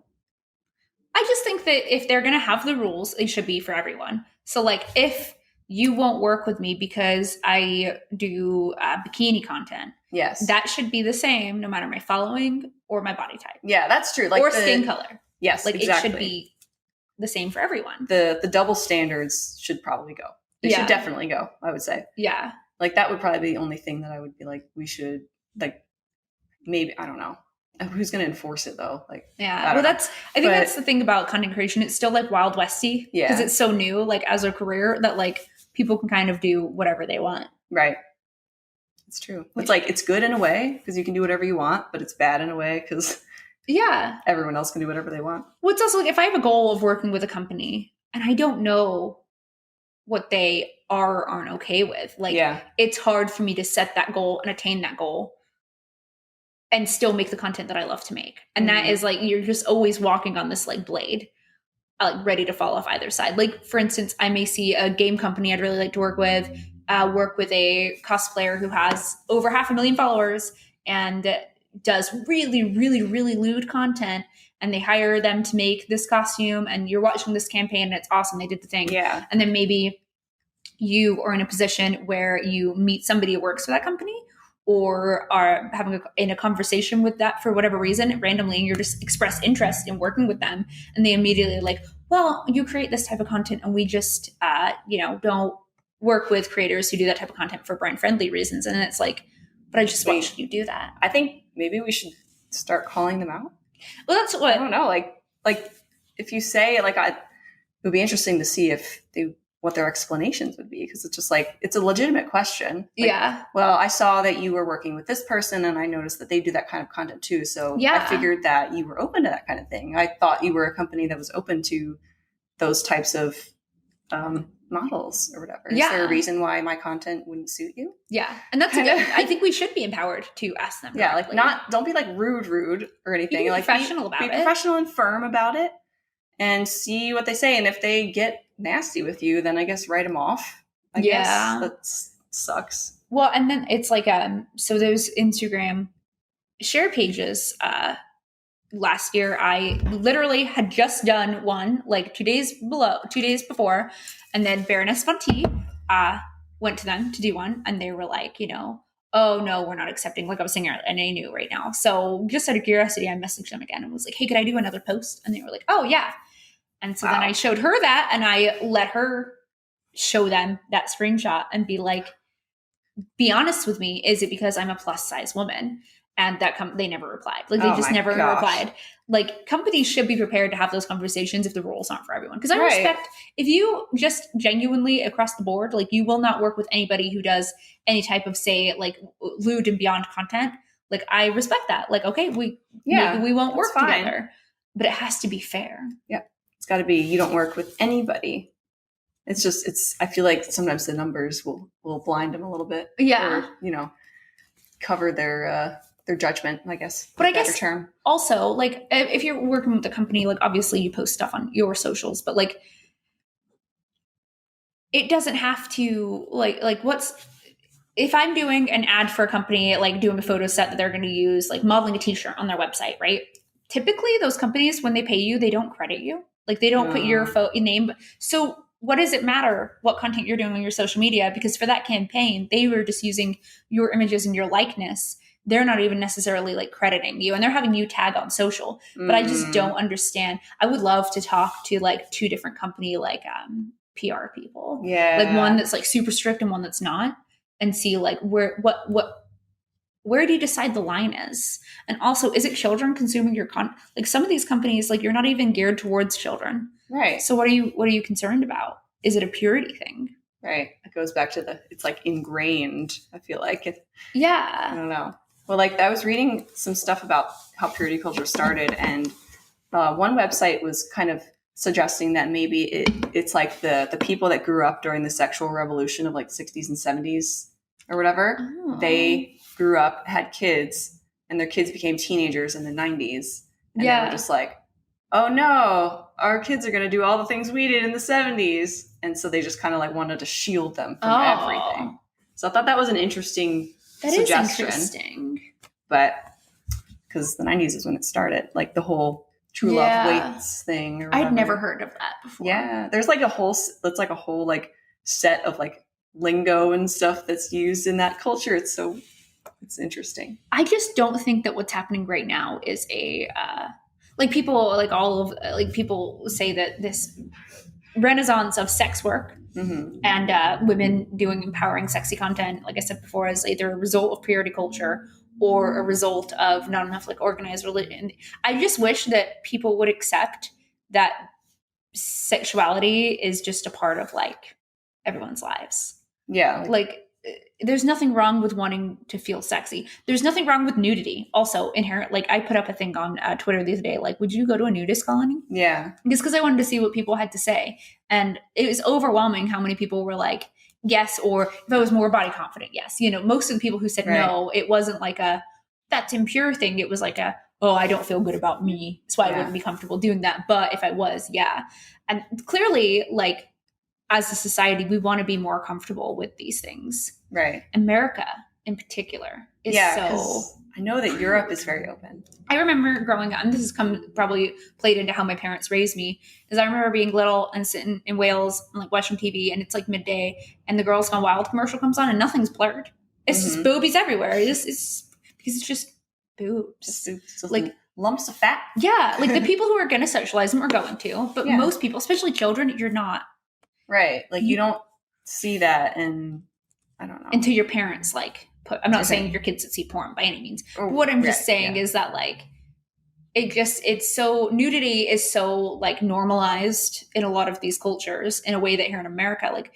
I just think that if they're going to have the rules, it should be for everyone. So like, if you won't work with me because I do bikini content. Yes. That should be the same no matter my following or my body type. Yeah, that's true. Like, or skin color. Yes, like exactly. It should be the same for everyone. The double standards should probably go. They should definitely go, I would say. Yeah. Like, that would probably be the only thing that I would be like, we should, like, maybe, I don't know. Who's going to enforce it though? Like, yeah. Well, I think that's the thing about content creation. It's still like Wild Westy. Yeah. Because it's so new, like, as a career that like people can kind of do whatever they want. Right. It's true. It's like, it's good in a way because you can do whatever you want, but it's bad in a way because everyone else can do whatever they want. Well, it's also like, if I have a goal of working with a company and I don't know what they are or aren't okay with, like, it's hard for me to set that goal and attain that goal and still make the content that I love to make. And that is like, you're just always walking on this like blade, like ready to fall off either side. Like, for instance, I may see a game company I'd really like to work with a cosplayer who has over 500,000 followers and does really, really, really lewd content. And they hire them to make this costume and you're watching this campaign and it's awesome. They did the thing. Yeah. And then maybe you are in a position where you meet somebody who works for that company or are having in a conversation with that for whatever reason randomly, and you're just express interest in working with them. And they immediately like, well, you create this type of content and we just, don't work with creators who do that type of content for brand friendly reasons. And it's like, but I just watched you do that. I think maybe we should start calling them out. Well, that's what, I don't know. Like if you say like, it would be interesting to see what their explanations would be. Cause it's just like, it's a legitimate question. Like, well, I saw that you were working with this person and I noticed that they do that kind of content too. So I figured that you were open to that kind of thing. I thought you were a company that was open to those types of models or whatever. Is there a reason why my content wouldn't suit you? Yeah. And that's good. I think we should be empowered to ask them. Yeah. Like, don't be like rude or anything. Be like professional about it. Be professional and firm about it and see what they say. And if they get nasty with you, then I guess write them off. I guess that sucks. Well, and then it's like, so those Instagram share pages, last year, I literally had just done one like 2 days before, and then Baroness Fonti went to them to do one, and they were like, oh no, we're not accepting. Like, I was saying, and I knew right now. So just out of curiosity, I messaged them again and was like, hey, could I do another post? And they were like, oh yeah. And so then I showed her that, and I let her show them that screenshot and be like, be honest with me. Is it because I'm a plus size woman? And they never replied. Like, they Oh just my never gosh. replied. Like, companies should be prepared to have those conversations if the roles aren't for everyone. Because I Right. respect, if you just genuinely across the board, like, you will not work with anybody who does any type of, say, like, lewd and beyond content. Like, I respect that. Like, okay, maybe we won't work together, but it has to be fair. Yeah, it's got to be. You don't work with anybody. It's just, I feel like sometimes the numbers will blind them a little bit. Yeah. Or, cover their judgment, I guess. But I guess also, like, if you're working with a company, like, obviously you post stuff on your socials, but like, it doesn't have to, like if I'm doing an ad for a company, like doing a photo set that they're going to use, like modeling a t-shirt on their website, right? Typically those companies, when they pay you, they don't credit you. Like, they don't put your name. So what does it matter what content you're doing on your social media? Because for that campaign, they were just using your images and your likeness. They're not even necessarily like crediting you, and they're having you tag on social. But I just don't understand. I would love to talk to like two different company, like PR people. Yeah. Like, one that's like super strict and one that's not, and see like where do you decide the line is? And also, is it children consuming your content? Like, some of these companies, like, you're not even geared towards children. Right. So what are you concerned about? Is it a purity thing? Right. It goes back to it's like ingrained, I feel like. Yeah. I don't know. Well, like, I was reading some stuff about how purity culture started, and one website was kind of suggesting that maybe it's like the people that grew up during the sexual revolution of like 60s and 70s or whatever. Oh. They grew up, had kids, and their kids became teenagers in the 90s. And they were just like, oh no, our kids are going to do all the things we did in the 70s. And so they just kind of like wanted to shield them from everything. So I thought that was an interesting suggestion. Is interesting. But because the 90s is when it started, like the whole true love waits thing. Or I'd never heard of that before. Yeah. There's like a whole like set of like lingo and stuff that's used in that culture. It's interesting. I just don't think that what's happening right now is like, people, like, all of, like, people say that this renaissance of sex work and women doing empowering sexy content, like I said before, is either a result of purity culture or a result of not enough like organized religion. I just wish that people would accept that sexuality is just a part of like everyone's lives. Yeah. Like, there's nothing wrong with wanting to feel sexy. There's nothing wrong with nudity. Also inherent. Like, I put up a thing on Twitter the other day, like, would you go to a nudist colony? Yeah. Just because I wanted to see what people had to say. And it was overwhelming how many people were like, yes, or if I was more body confident, yes. Most of the people who said no, it wasn't like a, that's impure thing. It was like a, oh, I don't feel good about me, so I wouldn't be comfortable doing that. But if I was, And clearly, like, as a society, we want to be more comfortable with these things. Right. America, in particular, is so... I know that Europe is very open. I remember growing up, and this has probably played into how my parents raised me, is I remember being little and sitting in Wales and like watching TV, and it's like midday, and the Girls Gone Wild commercial comes on, and nothing's blurred. It's just boobies everywhere. It's because it's just boobs. Just boobs. Like lumps of fat. Yeah, like the people who are going to sexualize them are going to, but most people, especially children, you're not. Right. Like, you don't see that, and I don't know. Until your parents like I'm not saying your kids that see porn by any means. But what I'm just saying is that like it's so, nudity is so like normalized in a lot of these cultures in a way that here in America, like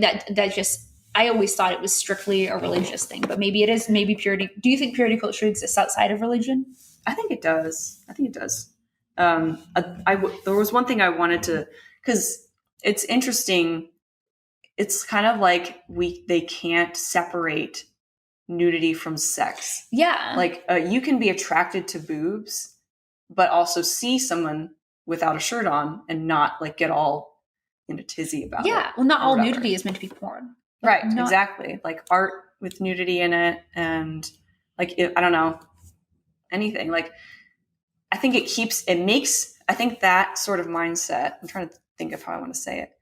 that just, I always thought it was strictly a religious thing, but maybe it is. Maybe purity. Do you think purity culture exists outside of religion? I think it does. There was one thing I wanted to, because it's interesting. It's kind of like they can't separate nudity from sex. Yeah. Like, you can be attracted to boobs, but also see someone without a shirt on and not like get all in a tizzy about it. Yeah. Well, not all nudity is meant to be porn. Like, right. Exactly. Like art with nudity in it, and like, I don't know, anything. Like, I think I think that sort of mindset, I'm trying to think of how I want to say it.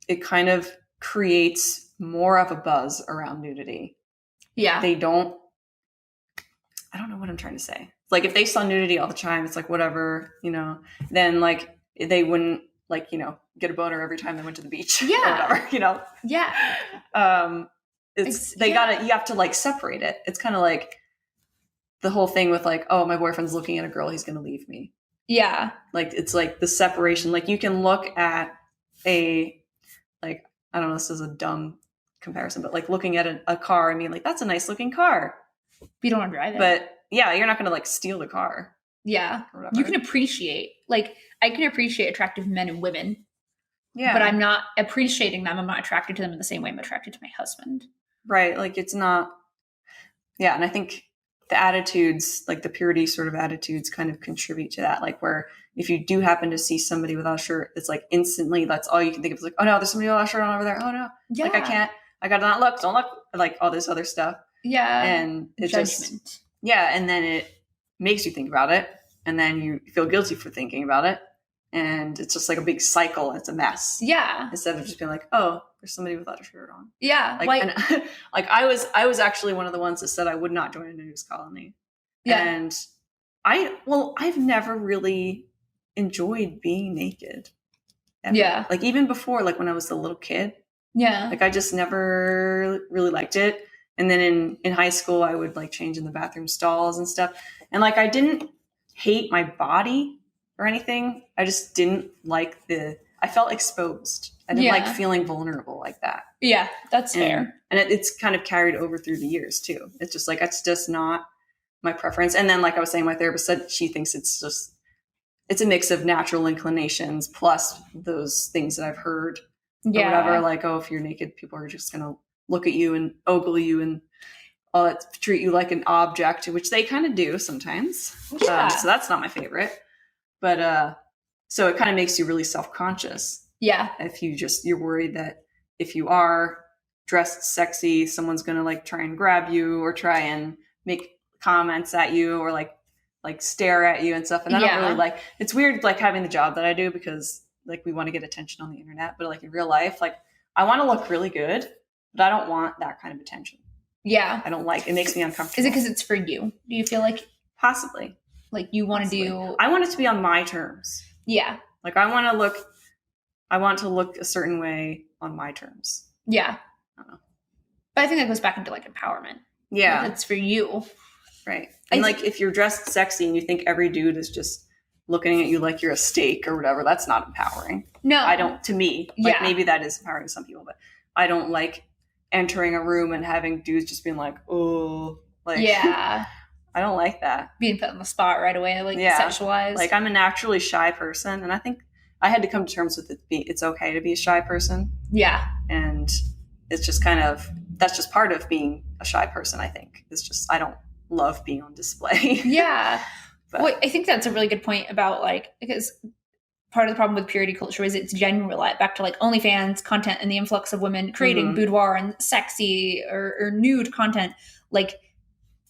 It kind of creates more of a buzz around nudity. Yeah. I don't know what I'm trying to say. Like, if they saw nudity all the time, it's like, whatever, then like they wouldn't like, get a boner every time they went to the beach or Yeah. whatever, Yeah. you have to like separate it. It's kind of like the whole thing with like, oh, my boyfriend's looking at a girl, he's going to leave me. Yeah. Like, it's like the separation. Like, you can look at I don't know, this is a dumb comparison, but like looking at a car, I mean, like, that's a nice looking car. You don't want to drive it. But yeah, you're not going to like steal the car. Yeah. You can appreciate, like, I can appreciate attractive men and women. Yeah. But I'm not appreciating them. I'm not attracted to them in the same way I'm attracted to my husband. Right. Like, it's not. Yeah. And I think the attitudes, like the purity sort of attitudes, kind of contribute to that. Like, where if you do happen to see somebody without a shirt, it's like instantly that's all you can think of. It's like, oh no, there's somebody without a shirt on over there. Oh no. Yeah. Like, I gotta not look. Don't look. Like, all this other stuff. Yeah. And it judgment. And then it makes you think about it. And then you feel guilty for thinking about it. And it's just like a big cycle. It's a mess. Yeah. Instead of just being like, oh, there's somebody without a shirt on. Yeah. Like, and, like I was actually one of the ones that said I would not join a nudist colony. Yeah. And I've never really enjoyed being naked. Ever. Yeah. Like, even before, like when I was a little kid. Yeah. Like, I just never really liked it. And then in high school, I would like change in the bathroom stalls and stuff. And like, I didn't hate my body or anything. I just didn't like I felt exposed. I didn't like feeling vulnerable like that. Yeah, that's fair. And it's kind of carried over through the years too. It's just like, it's just not my preference. And then, like I was saying, my therapist said she thinks it's a mix of natural inclinations plus those things that I've heard or whatever. Like, oh, if you're naked, people are just going to look at you and ogle you and all that, treat you like an object, which they kind of do sometimes. Yeah. So that's not my favorite. But so it kind of makes you really self-conscious. Yeah. If you're worried that if you are dressed sexy, someone's going to like try and grab you or try and make comments at you or like stare at you and stuff. And I don't really like, it's weird like having the job that I do because like we want to get attention on the internet, but like in real life, like I want to look really good, but I don't want that kind of attention. Yeah. I don't like, it makes me uncomfortable. Is it because it's for you? Do you feel like? Possibly. Like you want to I want it to be on my terms. Yeah. Like I want to look a certain way on my terms. Yeah. I don't know. But I think that goes back into like empowerment. Yeah. Like, it's for you. Right. And like if you're dressed sexy and you think every dude is just looking at you like you're a steak or whatever, that's not empowering. No. I don't, to me. Like maybe that is empowering to some people, but I don't like entering a room and having dudes just being like, oh, like, yeah. I don't like that. Being put on the spot right away, like sexualized. Like I'm a naturally shy person, and I think I had to come to terms with it's okay to be a shy person. Yeah. And it's just that's just part of being a shy person, I think. It's just, I don't love being on display. Yeah. Well, I think that's a really good point about like, because part of the problem with purity culture is it's generalized back to like OnlyFans content and the influx of women creating boudoir and sexy or nude content. Like,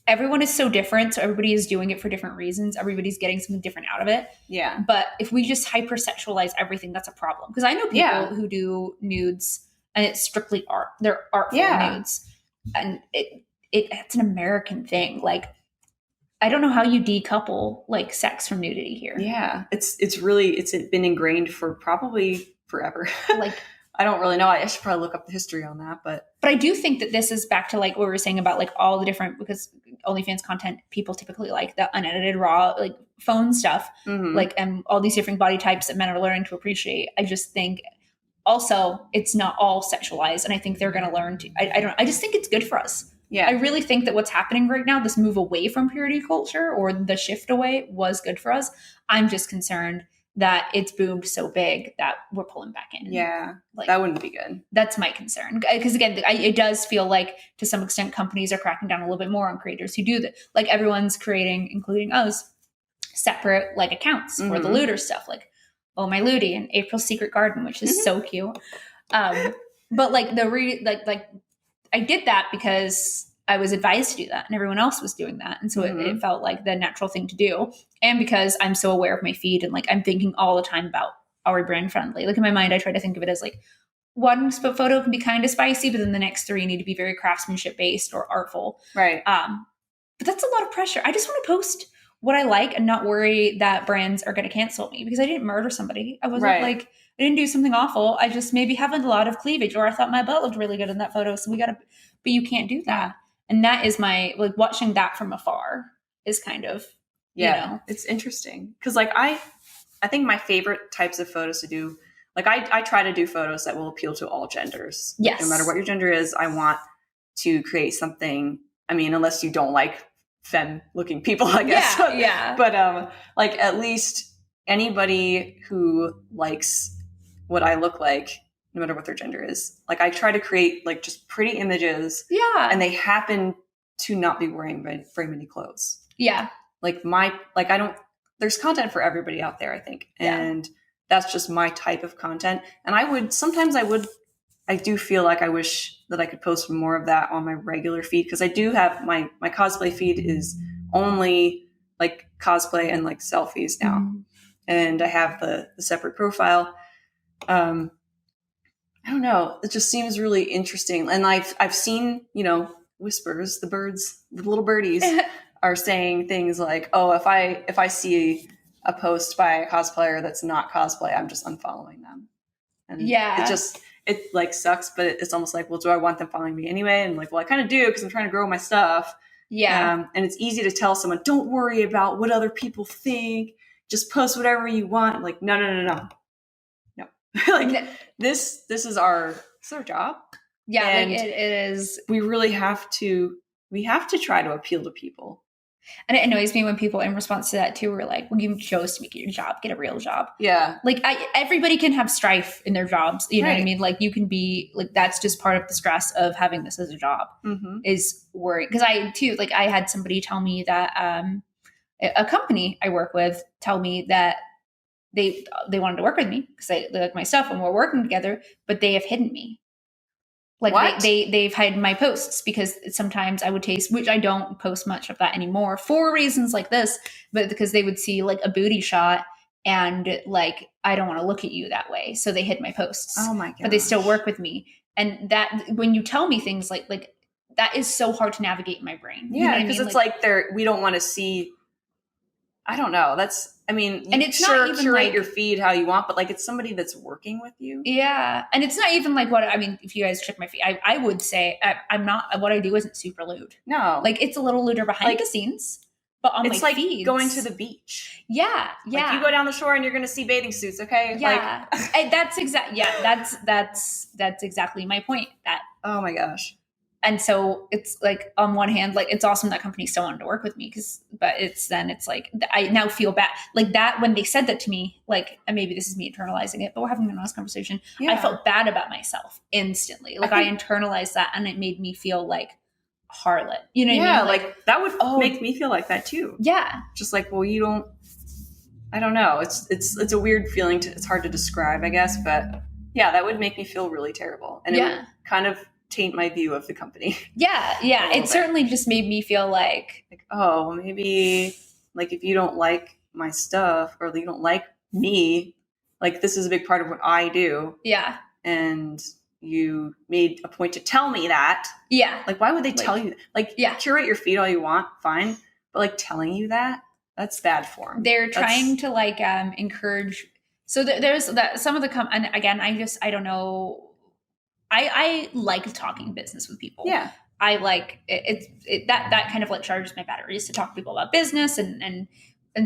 everyone is so different, so everybody is doing it for different reasons. Everybody's getting something different out of it. Yeah. But if we just hypersexualize everything, that's a problem. Because I know people who do nudes, and it's strictly art. They're artful nudes, and it's an American thing. Like, I don't know how you decouple like sex from nudity here. Yeah, it's been ingrained for probably forever. Like. I don't really know. I should probably look up the history on that, but I do think that this is back to like what we were saying about like all the different, because OnlyFans content, people typically like the unedited raw, like phone stuff, like, and all these different body types that men are learning to appreciate. I just think also it's not all sexualized. And I think they're going to learn to, I just think it's good for us. Yeah. I really think that what's happening right now, this move away from purity culture or the shift away was good for us. I'm just concerned that it's boomed so big that we're pulling back in. Yeah, like, that wouldn't be good. That's my concern. Because again, it does feel like to some extent companies are cracking down a little bit more on creators who do that. Like everyone's creating, including us, separate like accounts for the looter stuff. Like, oh, my Ludi and April's Secret Garden, which is so cute. But like I did that because I was advised to do that and everyone else was doing that. And so it felt like the natural thing to do. And because I'm so aware of my feed and like, I'm thinking all the time about, are we brand friendly? Like in my mind, I try to think of it as like one photo can be kind of spicy, but then the next 3 need to be very craftsmanship based or artful. Right. But that's a lot of pressure. I just want to post what I like and not worry that brands are going to cancel me because I didn't murder somebody. I wasn't like, I didn't do something awful. I just maybe have a lot of cleavage, or I thought my butt looked really good in that photo. So but you can't do that. And that is my, like, watching that from afar is kind of, you know. It's interesting. Cause like, I think my favorite types of photos to do, like I try to do photos that will appeal to all genders. Yes. No matter what your gender is, I want to create something. I mean, unless you don't like femme looking people, I guess. Yeah. But like at least anybody who likes what I look like, no matter what their gender is, like I try to create like just pretty images. Yeah. And they happen to not be wearing very many clothes. Yeah. Like there's content for everybody out there, I think. And that's just my type of content. And I do feel like I wish that I could post more of that on my regular feed, because I do have my cosplay feed is only like cosplay and like selfies now. Mm-hmm. And I have the separate profile. I don't know. It just seems really interesting. And I've seen, whispers, the birds, the little birdies are saying things like, oh, if I see a post by a cosplayer that's not cosplay, I'm just unfollowing them. And it like sucks, but it's almost like, well, do I want them following me anyway? And like, well, I kind of do, because I'm trying to grow my stuff. Yeah. And it's easy to tell someone, don't worry about what other people think. Just post whatever you want. Like, no. Like this is our job. Yeah, and like it is. We really have to try to appeal to people. And it annoys me when people in response to that too are like, well, you chose to make your job, get a real job. Yeah. Like everybody can have strife in their jobs. You know what I mean? Like you can be like, that's just part of the stress of having this as a job is worry. Cause I had somebody tell me that, a company I work with tell me that they wanted to work with me because they like my stuff and we're working together, but they have hidden me. Like they've hidden my posts because sometimes I would taste, which I don't post much of that anymore for reasons like this, but because they would see like a booty shot and like, I don't want to look at you that way. So they hid my posts. Oh my God. But they still work with me. And that when you tell me things like that is so hard to navigate in my brain. Yeah. Because it's like we don't want to see, I don't know. And it's not even curate your feed how you want, but like it's somebody that's working with you. Yeah. And it's not even like if you guys check my feed, I would say I'm not, what I do isn't super lewd. No. Like it's a little lewder behind the scenes, but on my feeds. It's like going to the beach. Yeah. Yeah. Like you go down the shore and you're going to see bathing suits. Okay. Yeah. Like, that's exactly my point. Oh my gosh. And so it's like, on one hand, like it's awesome that company still wanted to work with me but it's like, I now feel bad like that when they said that to me, like, and maybe this is me internalizing it, but we're having an honest conversation. Yeah. I felt bad about myself instantly. Like I internalized that and it made me feel like harlot, you know what I mean? Yeah. Like that would make me feel like that too. Yeah. Just like, well, I don't know. It's a weird feeling it's hard to describe, I guess, but yeah, that would make me feel really terrible. And it would kind of taint my view of the company. Yeah. It certainly just made me feel like, oh, maybe like if you don't like my stuff or you don't like me, like this is a big part of what I do. Yeah. And you made a point to tell me that. Yeah. Like, why would they tell you that? Like, curate your feed all you want, fine. But like telling you that's bad form. They're trying to like encourage. So there's that some of the and again, I don't know. I like talking business with people. Yeah. I like that kind of like charges my batteries to talk to people about business. And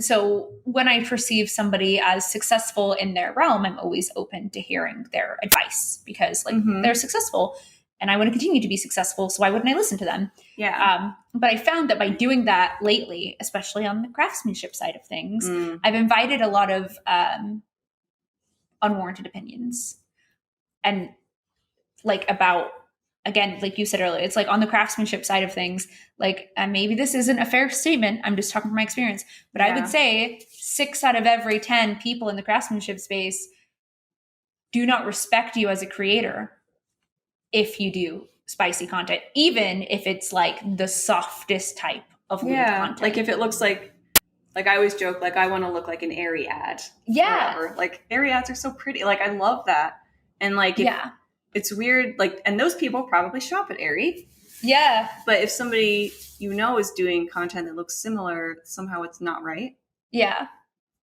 so when I perceive somebody as successful in their realm, I'm always open to hearing their advice because like they're successful and I want to continue to be successful. So why wouldn't I listen to them? Yeah. But I found that by doing that lately, especially on the craftsmanship side of things, I've invited a lot of unwarranted opinions and like about, again, like you said earlier, it's like on the craftsmanship side of things, like maybe this isn't a fair statement. I'm just talking from my experience, but I would say 6 out of every 10 people in the craftsmanship space do not respect you as a creator if you do spicy content, even if it's like the softest type of lewd content. Like if it looks like I always joke, like I want to look like an Aerie ad. Yeah. Whatever. Like Aerie ads are so pretty. Like I love that. And like, it's weird, like, and those people probably shop at Aerie. Yeah. But if somebody is doing content that looks similar, somehow it's not right. Yeah.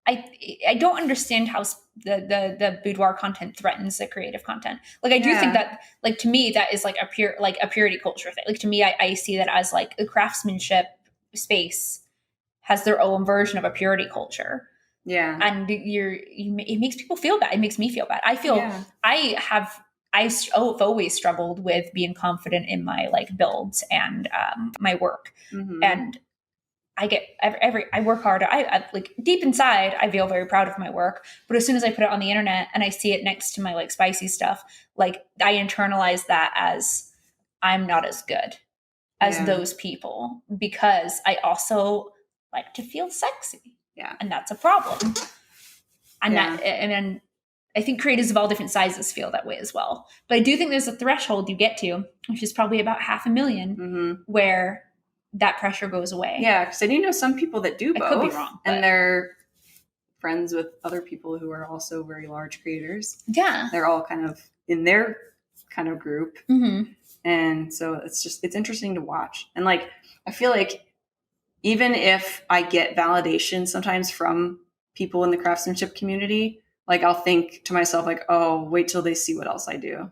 I don't understand how the boudoir content threatens the creative content. Like I do think that, like, to me, that is like a purity culture thing. Like to me, I see that as like the craftsmanship space has their own version of a purity culture. Yeah. And it makes people feel bad. It makes me feel bad. I've always struggled with being confident in my like builds and my work. Mm-hmm. And I get I work hard. I like deep inside, I feel very proud of my work. But as soon as I put it on the internet and I see it next to my like spicy stuff, like I internalize that as I'm not as good as those people, because I also like to feel sexy. Yeah. And that's a problem. And then I think creatives of all different sizes feel that way as well. But I do think there's a threshold you get to, which is probably about 500,000, where that pressure goes away. Yeah, because I do know some people that do both. I could be wrong. And they're friends with other people who are also very large creators. Yeah. They're all kind of in their kind of group. Mm-hmm. And so it's interesting to watch. And like, I feel like even if I get validation sometimes from people in the craftsmanship community, like I'll think to myself like, oh, wait till they see what else I do.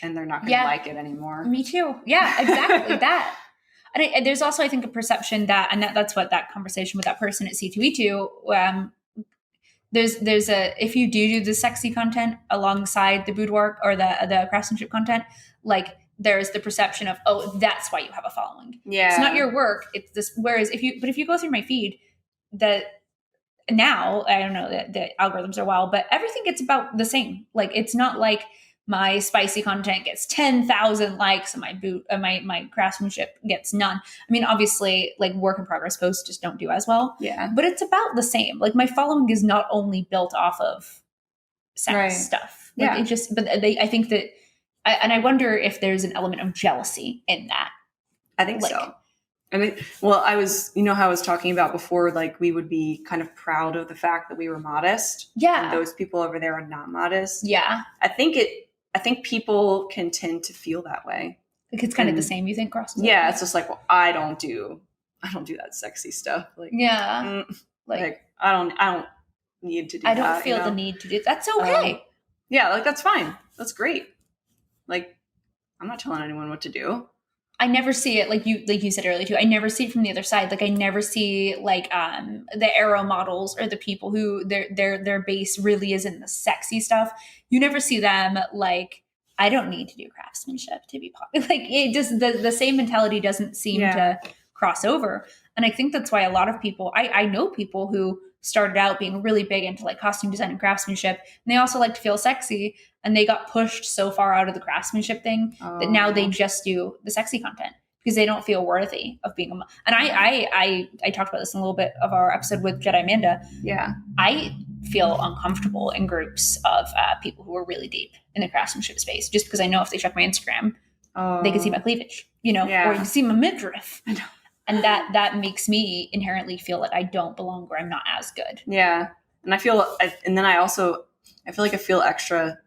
And they're not going to like it anymore. Me too. Yeah, exactly. That. And there's also, I think, a perception that, and that's what that conversation with that person at C2E2, there's a, if you do the sexy content alongside the boudoir or the craftsmanship content, like there's the perception of, oh, that's why you have a following. Yeah. It's not your work. It's this. Whereas if you go through my feed, now, I don't know, the algorithms are wild, but everything gets about the same. Like, it's not like my spicy content gets 10,000 likes and my craftsmanship gets none. I mean, obviously, like work in progress posts just don't do as well. Yeah. But it's about the same. Like my following is not only built off of sex stuff. Like it just, but I think that, and I wonder if there's an element of jealousy in that. I think so. I mean, well, I was, how I was talking about before, like we would be kind of proud of the fact that we were modest. Yeah. And those people over there are not modest. Yeah. I think people can tend to feel that way. Like it's kind of the same, you think, crosses? Yeah. It's just like, well, I don't do that sexy stuff. Like, like I don't need to do that. I don't feel the need to do. That's okay. Yeah. Like that's fine. That's great. Like, I'm not telling anyone what to do. I never see it like you said earlier too. I never see it from the other side. Like I never see like the aero models or the people who their base really is in the sexy stuff. You never see them like, I don't need to do craftsmanship to be popular. Like it just the same mentality doesn't seem to cross over. And I think that's why a lot of people, I know people who started out being really big into like costume design and craftsmanship, and they also like to feel sexy, and they got pushed so far out of the craftsmanship thing that now they just do the sexy content because they don't feel worthy of being and I talked about this in a little bit of our episode with Jedi Amanda. Yeah. I feel uncomfortable in groups of people who are really deep in the craftsmanship space, just because I know if they check my Instagram, they can see my cleavage, or you can see my midriff. I know. And that makes me inherently feel like I don't belong, or I'm not as good. Yeah. And I feel like I feel extra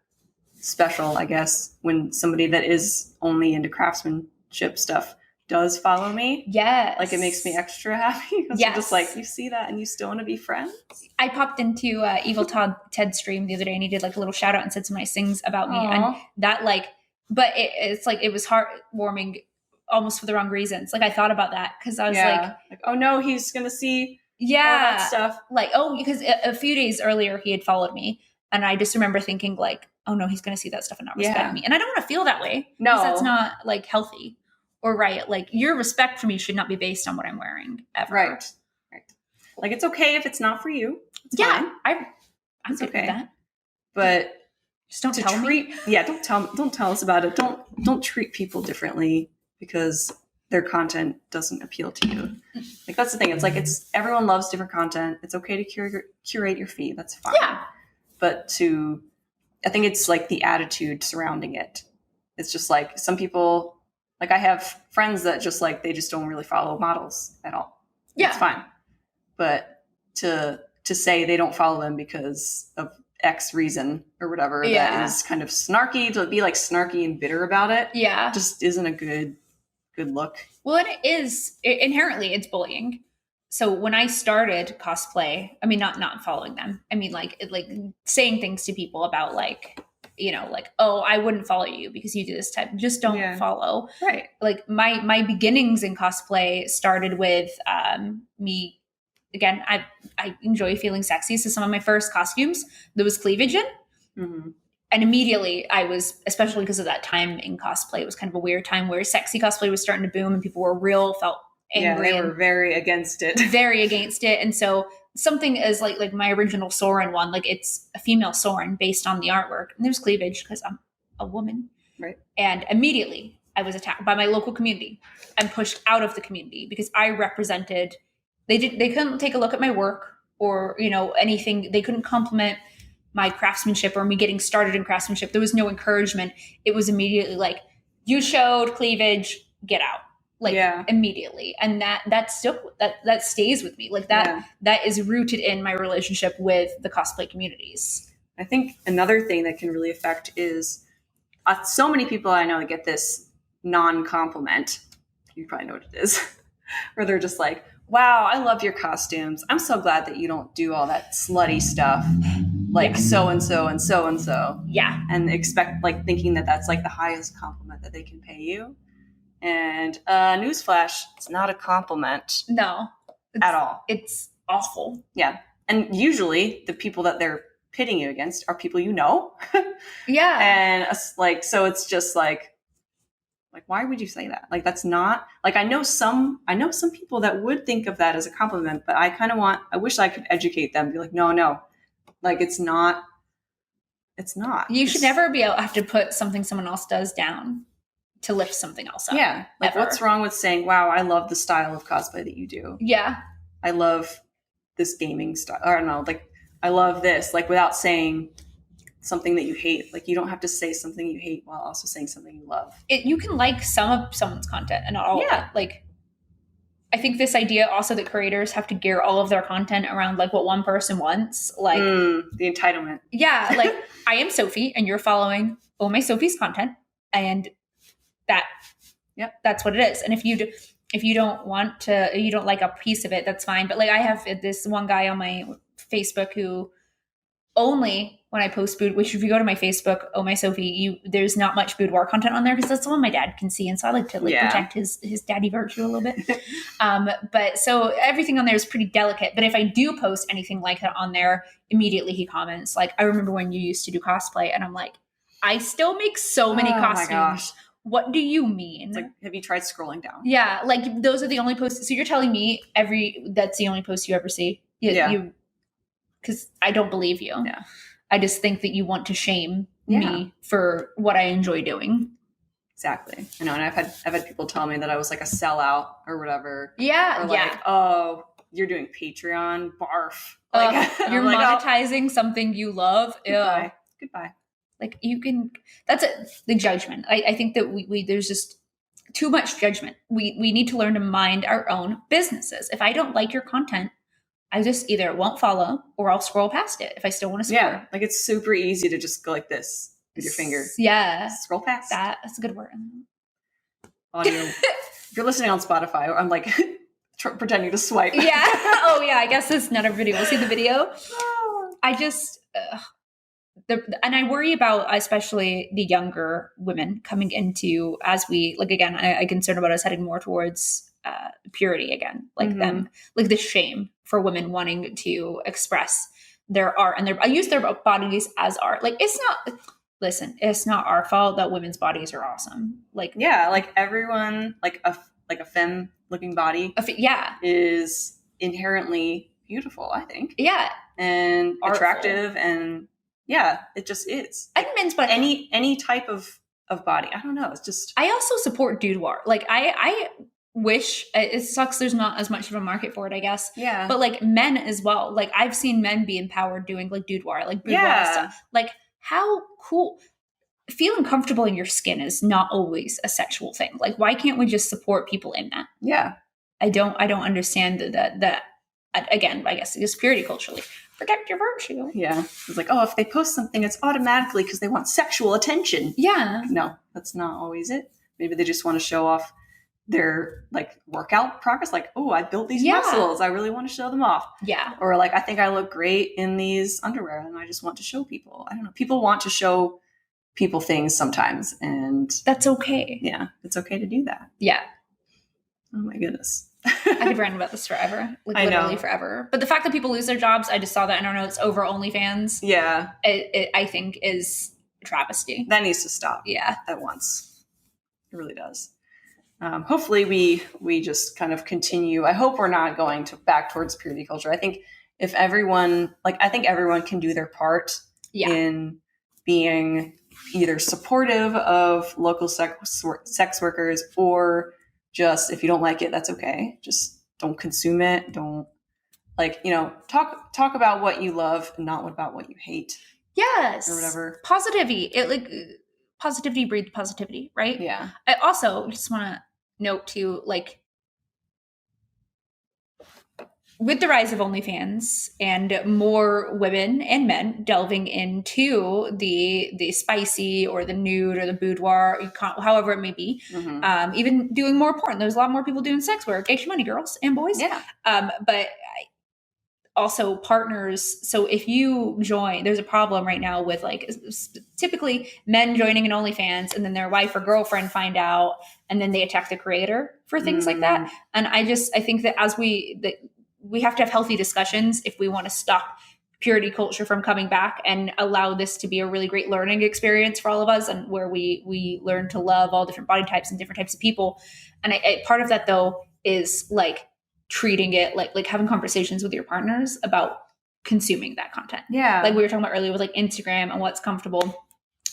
special, I guess, when somebody that is only into craftsmanship stuff does follow me. Yes. Like it makes me extra happy. Yes. I'm just like, you see that and you still want to be friends? I popped into Evil Ted stream the other day and he did like a little shout out and said some nice things about me. And that like, but it's like, it was heartwarming almost for the wrong reasons. Like I thought about that because I was like, oh no, he's going to see all that stuff. Like, because a few days earlier he had followed me. And I just remember thinking like, oh no, he's going to see that stuff and not respect me. And I don't want to feel that way. No. Because that's not like healthy or right. Like your respect for me should not be based on what I'm wearing ever. Right. Like it's okay if it's not for you. It's fine. I'm good with that. But just don't tell me. Yeah. Don't tell us about it. Don't treat people differently because their content doesn't appeal to you. Like that's the thing. It's like, everyone loves different content. It's okay to curate your feed. That's fine. Yeah. But I think it's like the attitude surrounding it. It's just like some people, like I have friends that just like, they just don't really follow models at all. Yeah. It's fine. But to say they don't follow them because of X reason or whatever, that is kind of snarky, to be like snarky and bitter about it. Yeah. Just isn't a good look. Well, inherently it's bullying. so when I started cosplay, I mean, not following them. I mean, like saying things to people about like, like, oh, I wouldn't follow you because you do this type. Just don't follow. Right. Like my beginnings in cosplay started with me. Again, I enjoy feeling sexy. So some of my first costumes, there was cleavage in. Mm-hmm. And immediately I was, especially because of that time in cosplay, it was kind of a weird time where sexy cosplay was starting to boom and people felt angry. Yeah, they were very against it. Very against it. And so something as like my original Soren one, like it's a female Soren based on the artwork. And there's cleavage because I'm a woman. Right. And immediately I was attacked by my local community and pushed out of the community because I represented, they couldn't take a look at my work or, anything. They couldn't compliment my craftsmanship or me getting started in craftsmanship. There was no encouragement. It was immediately like, you showed cleavage, get out. Like immediately. And that stays with me. Like that is rooted in my relationship with the cosplay communities. I think another thing that can really affect is so many people I know that get this non-compliment. You probably know what it is. Where they're just like, wow, I love your costumes. I'm so glad that you don't do all that slutty stuff. Like so-and-so and so-and-so. Yeah. And expect thinking that that's like the highest compliment that they can pay you. And newsflash, it's not a compliment. No. At all. It's awful. Yeah. And usually the people that they're pitting you against are people you know. Yeah. And so it's just like, why would you say that? Like, that's not, like, I know some people that would think of that as a compliment, but I wish I could educate them. Be like, no. Like, it's not. You should never be able to have to put something someone else does down to lift something else up. Yeah. Like, what's wrong with saying, wow, I love the style of cosplay that you do. Yeah. I love this gaming style. I don't know. Like, I love this. Like, without saying something that you hate. Like, you don't have to say something you hate while also saying something you love. You can like some of someone's content and not all of it. Like, I think this idea also that creators have to gear all of their content around like what one person wants. Like the entitlement. Yeah. Like, I am Sophie and you're following my Sophie's content. And that's what it is. And if you don't want to, you don't like a piece of it, that's fine. But like, I have this one guy on my Facebook who only when I post which if you go to my Facebook, my Sophie, there's not much boudoir content on there because that's the one my dad can see. And so I like to protect his daddy virtue a little bit. But so everything on there is pretty delicate. But if I do post anything like that on there, immediately he comments like, I remember when you used to do cosplay. And I'm like, I still make so many costumes. My gosh. What do you mean? It's like, have you tried scrolling down? Yeah. Like, those are the only posts. So you're telling me that's the only post you ever see? Because I don't believe you. Yeah. I just think that you want to shame me for what I enjoy doing. Exactly. I know. And I've had people tell me that I was like a sellout or whatever. Yeah. Or like, oh, you're doing Patreon, barf. Like, you're monetizing something you love. Goodbye. Like, you can, that's the judgment. I think that we there's just too much judgment. We need to learn to mind our own businesses. If I don't like your content, I just either won't follow or I'll scroll past it if I still want to support. Yeah, like, it's super easy to just go like this with your finger. Yeah. Scroll past. That's a good word. Audio. If you're listening on Spotify, I'm like pretending to swipe. Yeah. Oh, yeah. I guess not everybody will see the video. I just... and I worry about especially the younger women coming into, as we, like, again, I concern about us heading more towards purity again, like them, like the shame for women wanting to express their art and I use their bodies as art. Like, it's not our fault that women's bodies are awesome. Like, yeah, like everyone, like a femme looking body is inherently beautiful, I think. Yeah. And attractive and it just is. I think men's body, any type of body. I don't know. It's just. I also support boudoir. Like, I wish, it sucks there's not as much of a market for it, I guess. Yeah. But like men as well. Like, I've seen men be empowered doing like boudoir stuff. Like, how cool. Feeling comfortable in your skin is not always a sexual thing. Like, why can't we just support people in that? Yeah. I don't understand that again, I guess it's purity culturally. Protect your virtue. Yeah. It's like, oh, if they post something, it's automatically because they want sexual attention. Yeah. No, that's not always it. Maybe they just want to show off their like workout progress, like, oh, I built these Yeah. muscles, I really want to show them off. Yeah. Or like, I think I look great in these underwear and I just want to show people. I don't know. People want to show people things sometimes, and That's okay. yeah, it's okay to do that. Yeah. Oh my goodness. I could rant about this forever. Like I literally know. forever. But the fact that people lose their jobs, I just saw that in our notes over OnlyFans. Yeah. It I think is a travesty. That needs to stop. Yeah. At once. It really does. Hopefully we just kind of continue. I hope we're not going back towards purity culture. I think if everyone, I think everyone can do their part in being either supportive of local sex workers, or just, if you don't like it, that's okay. Just don't consume it. Don't talk about what you love and not about what you hate. Yes. Or whatever. Positivity. Positivity breeds positivity, right? Yeah. I also just want to note too, with the rise of OnlyFans and more women and men delving into the spicy or the nude or the boudoir, however it may be, even doing more porn. There's a lot more people doing sex work. Get your money, girls and boys. Yeah. But also partners. So if you join, there's a problem right now with typically men joining an OnlyFans and then their wife or girlfriend find out and then they attack the creator for things like that. And I think that we have to have healthy discussions if we want to stop purity culture from coming back and allow this to be a really great learning experience for all of us, and where we learn to love all different body types and different types of people. And part of that though is treating it like having conversations with your partners about consuming that content. Yeah. Like we were talking about earlier with Instagram and what's comfortable.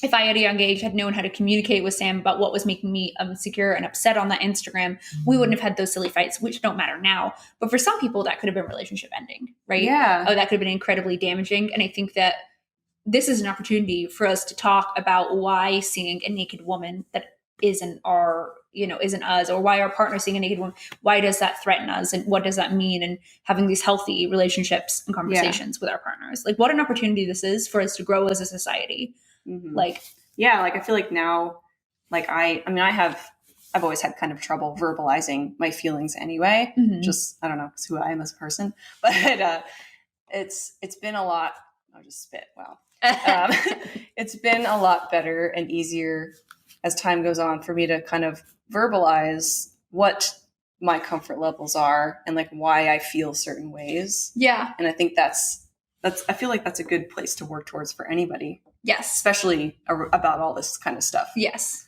If I at a young age had known how to communicate with Sam about what was making me insecure and upset on that Instagram, we wouldn't have had those silly fights, which don't matter now. But for some people, that could have been relationship ending, right? Yeah. Oh, that could have been incredibly damaging. And I think that this is an opportunity for us to talk about why seeing a naked woman that isn't us, or why our partner seeing a naked woman, why does that threaten us, and what does that mean, and having these healthy relationships and conversations with our partners. What an opportunity this is for us to grow as a society. Mm-hmm. I feel like now, I've always had kind of trouble verbalizing my feelings anyway. Mm-hmm. Just, I don't know, it's who I am as a person, but it's been a lot. I'll just spit. Wow. It's been a lot better and easier as time goes on for me to kind of verbalize what my comfort levels are and why I feel certain ways. Yeah. And I think I feel like that's a good place to work towards for anybody. Yes. Especially about all this kind of stuff. Yes.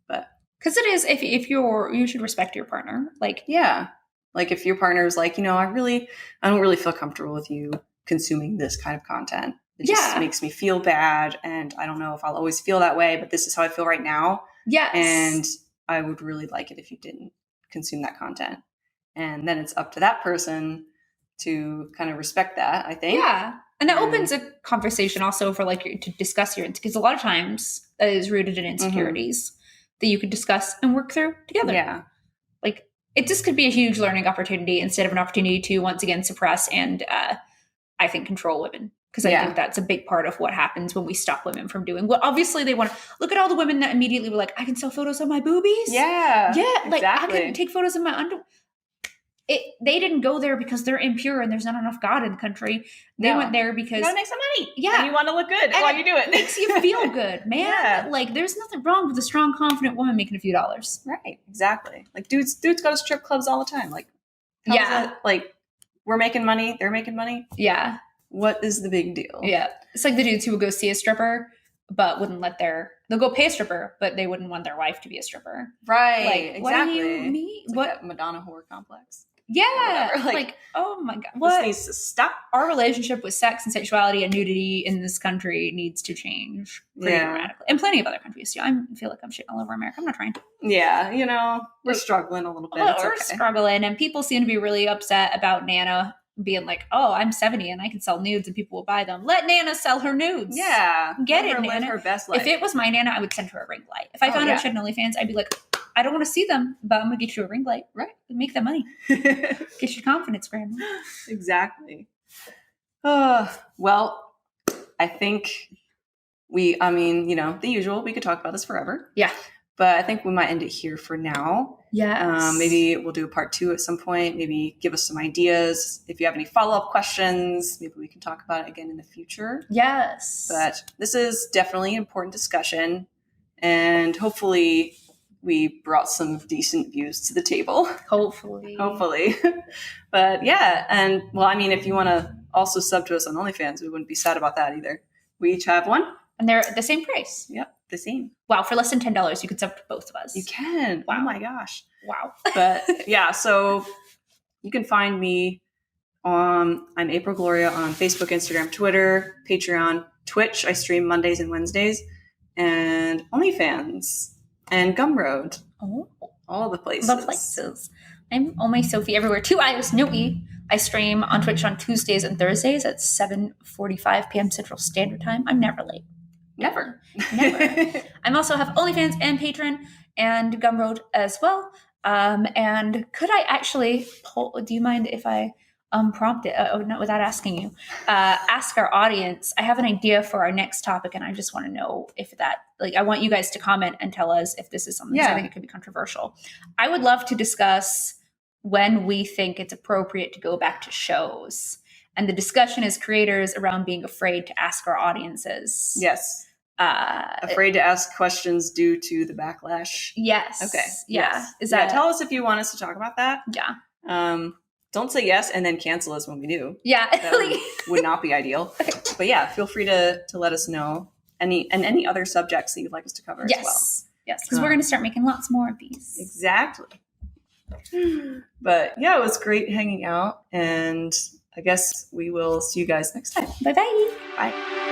But because it is, if you should respect your partner. Yeah. If your partner is I don't really feel comfortable with you consuming this kind of content. It just makes me feel bad. And I don't know if I'll always feel that way, but this is how I feel right now. Yes. And I would really like it if you didn't consume that content. And then it's up to that person to kind of respect that, I think. Yeah. And that opens a conversation also for to discuss because a lot of times that is rooted in insecurities that you could discuss and work through together. Yeah. It just could be a huge learning opportunity instead of an opportunity to once again suppress and I think control women. Because I think that's a big part of what happens when we stop women from doing what obviously they want. Look at all the women that immediately were I can sell photos of my boobies. Yeah. Yeah. Exactly. I can take photos of my underwear. They didn't go there because they're impure and there's not enough God in the country. They went there because you want to make some money. Yeah. And you want to look good while you do it. Makes you feel good, man. Yeah. There's nothing wrong with a strong, confident woman making a few dollars. Right. Exactly. Dudes go to strip clubs all the time. We're making money. They're making money. Yeah. What is the big deal? Yeah. It's the dudes who would go see a stripper, but wouldn't they'll go pay a stripper, but they wouldn't want their wife to be a stripper. Right. Exactly. What do you mean? What that Madonna whore complex? Yeah. Oh my God. What? This needs to stop. Our relationship with sex and sexuality and nudity in this country needs to change pretty dramatically. And plenty of other countries too. I feel like I'm shitting all over America. I'm not trying to. Yeah. We're struggling a little bit. We're struggling. And people seem to be really upset about Nana being oh, I'm 70 and I can sell nudes and people will buy them. Let Nana sell her nudes. Yeah. Get it, Nana. Nana. Her best life. If it was my Nana, I would send her a ring light. If I found out she had an OnlyFans, I'd be I don't want to see them, but I'm going to get you a ring light. Right. Make that money. Get your confidence, Grandma. Exactly. Well, I think the usual, we could talk about this forever. Yeah. But I think we might end it here for now. Yes. Maybe we'll do a part 2 at some point. Maybe give us some ideas. If you have any follow-up questions, maybe we can talk about it again in the future. Yes. But this is definitely an important discussion. And hopefully we brought some decent views to the table. Hopefully. But yeah, and well, I mean, if you want to also sub to us on OnlyFans, we wouldn't be sad about that either. We each have one. And they're the same price. Yep, the same. Wow, for less than $10, you could sub to both of us. You can. Wow. Oh my gosh. Wow. But yeah, so you can find me I'm April Gloria on Facebook, Instagram, Twitter, Patreon, Twitch. I stream Mondays and Wednesdays, and OnlyFans and Gumroad. Oh, all the places. The places. I'm only Sophie everywhere. 2 I's, no E. I stream on Twitch on Tuesdays and Thursdays at 7:45 p.m. Central Standard Time. I'm never late. Never. I also have OnlyFans and Patreon and Gumroad as well. And could I actually do you mind if I prompt it, not without asking you, ask our audience? I have an idea for our next topic, and I just want to know if that, like, I want you guys to comment and tell us if this is something, because I think it could be controversial. I would love to discuss when we think it's appropriate to go back to shows. And the discussion as creators around being afraid to ask our audiences. Yes. Afraid to ask questions due to the backlash. Yes. Okay. Yeah. Yes. Is that? Tell us if you want us to talk about that. Yeah. Don't say yes and then cancel us when we do. Yeah. That would not be ideal. Okay. But yeah, feel free to let us know any other subjects that you'd like us to cover as well. Yes. Because we're going to start making lots more of these. Exactly. But yeah, it was great hanging out, and I guess we will see you guys next time. Bye-bye. Bye.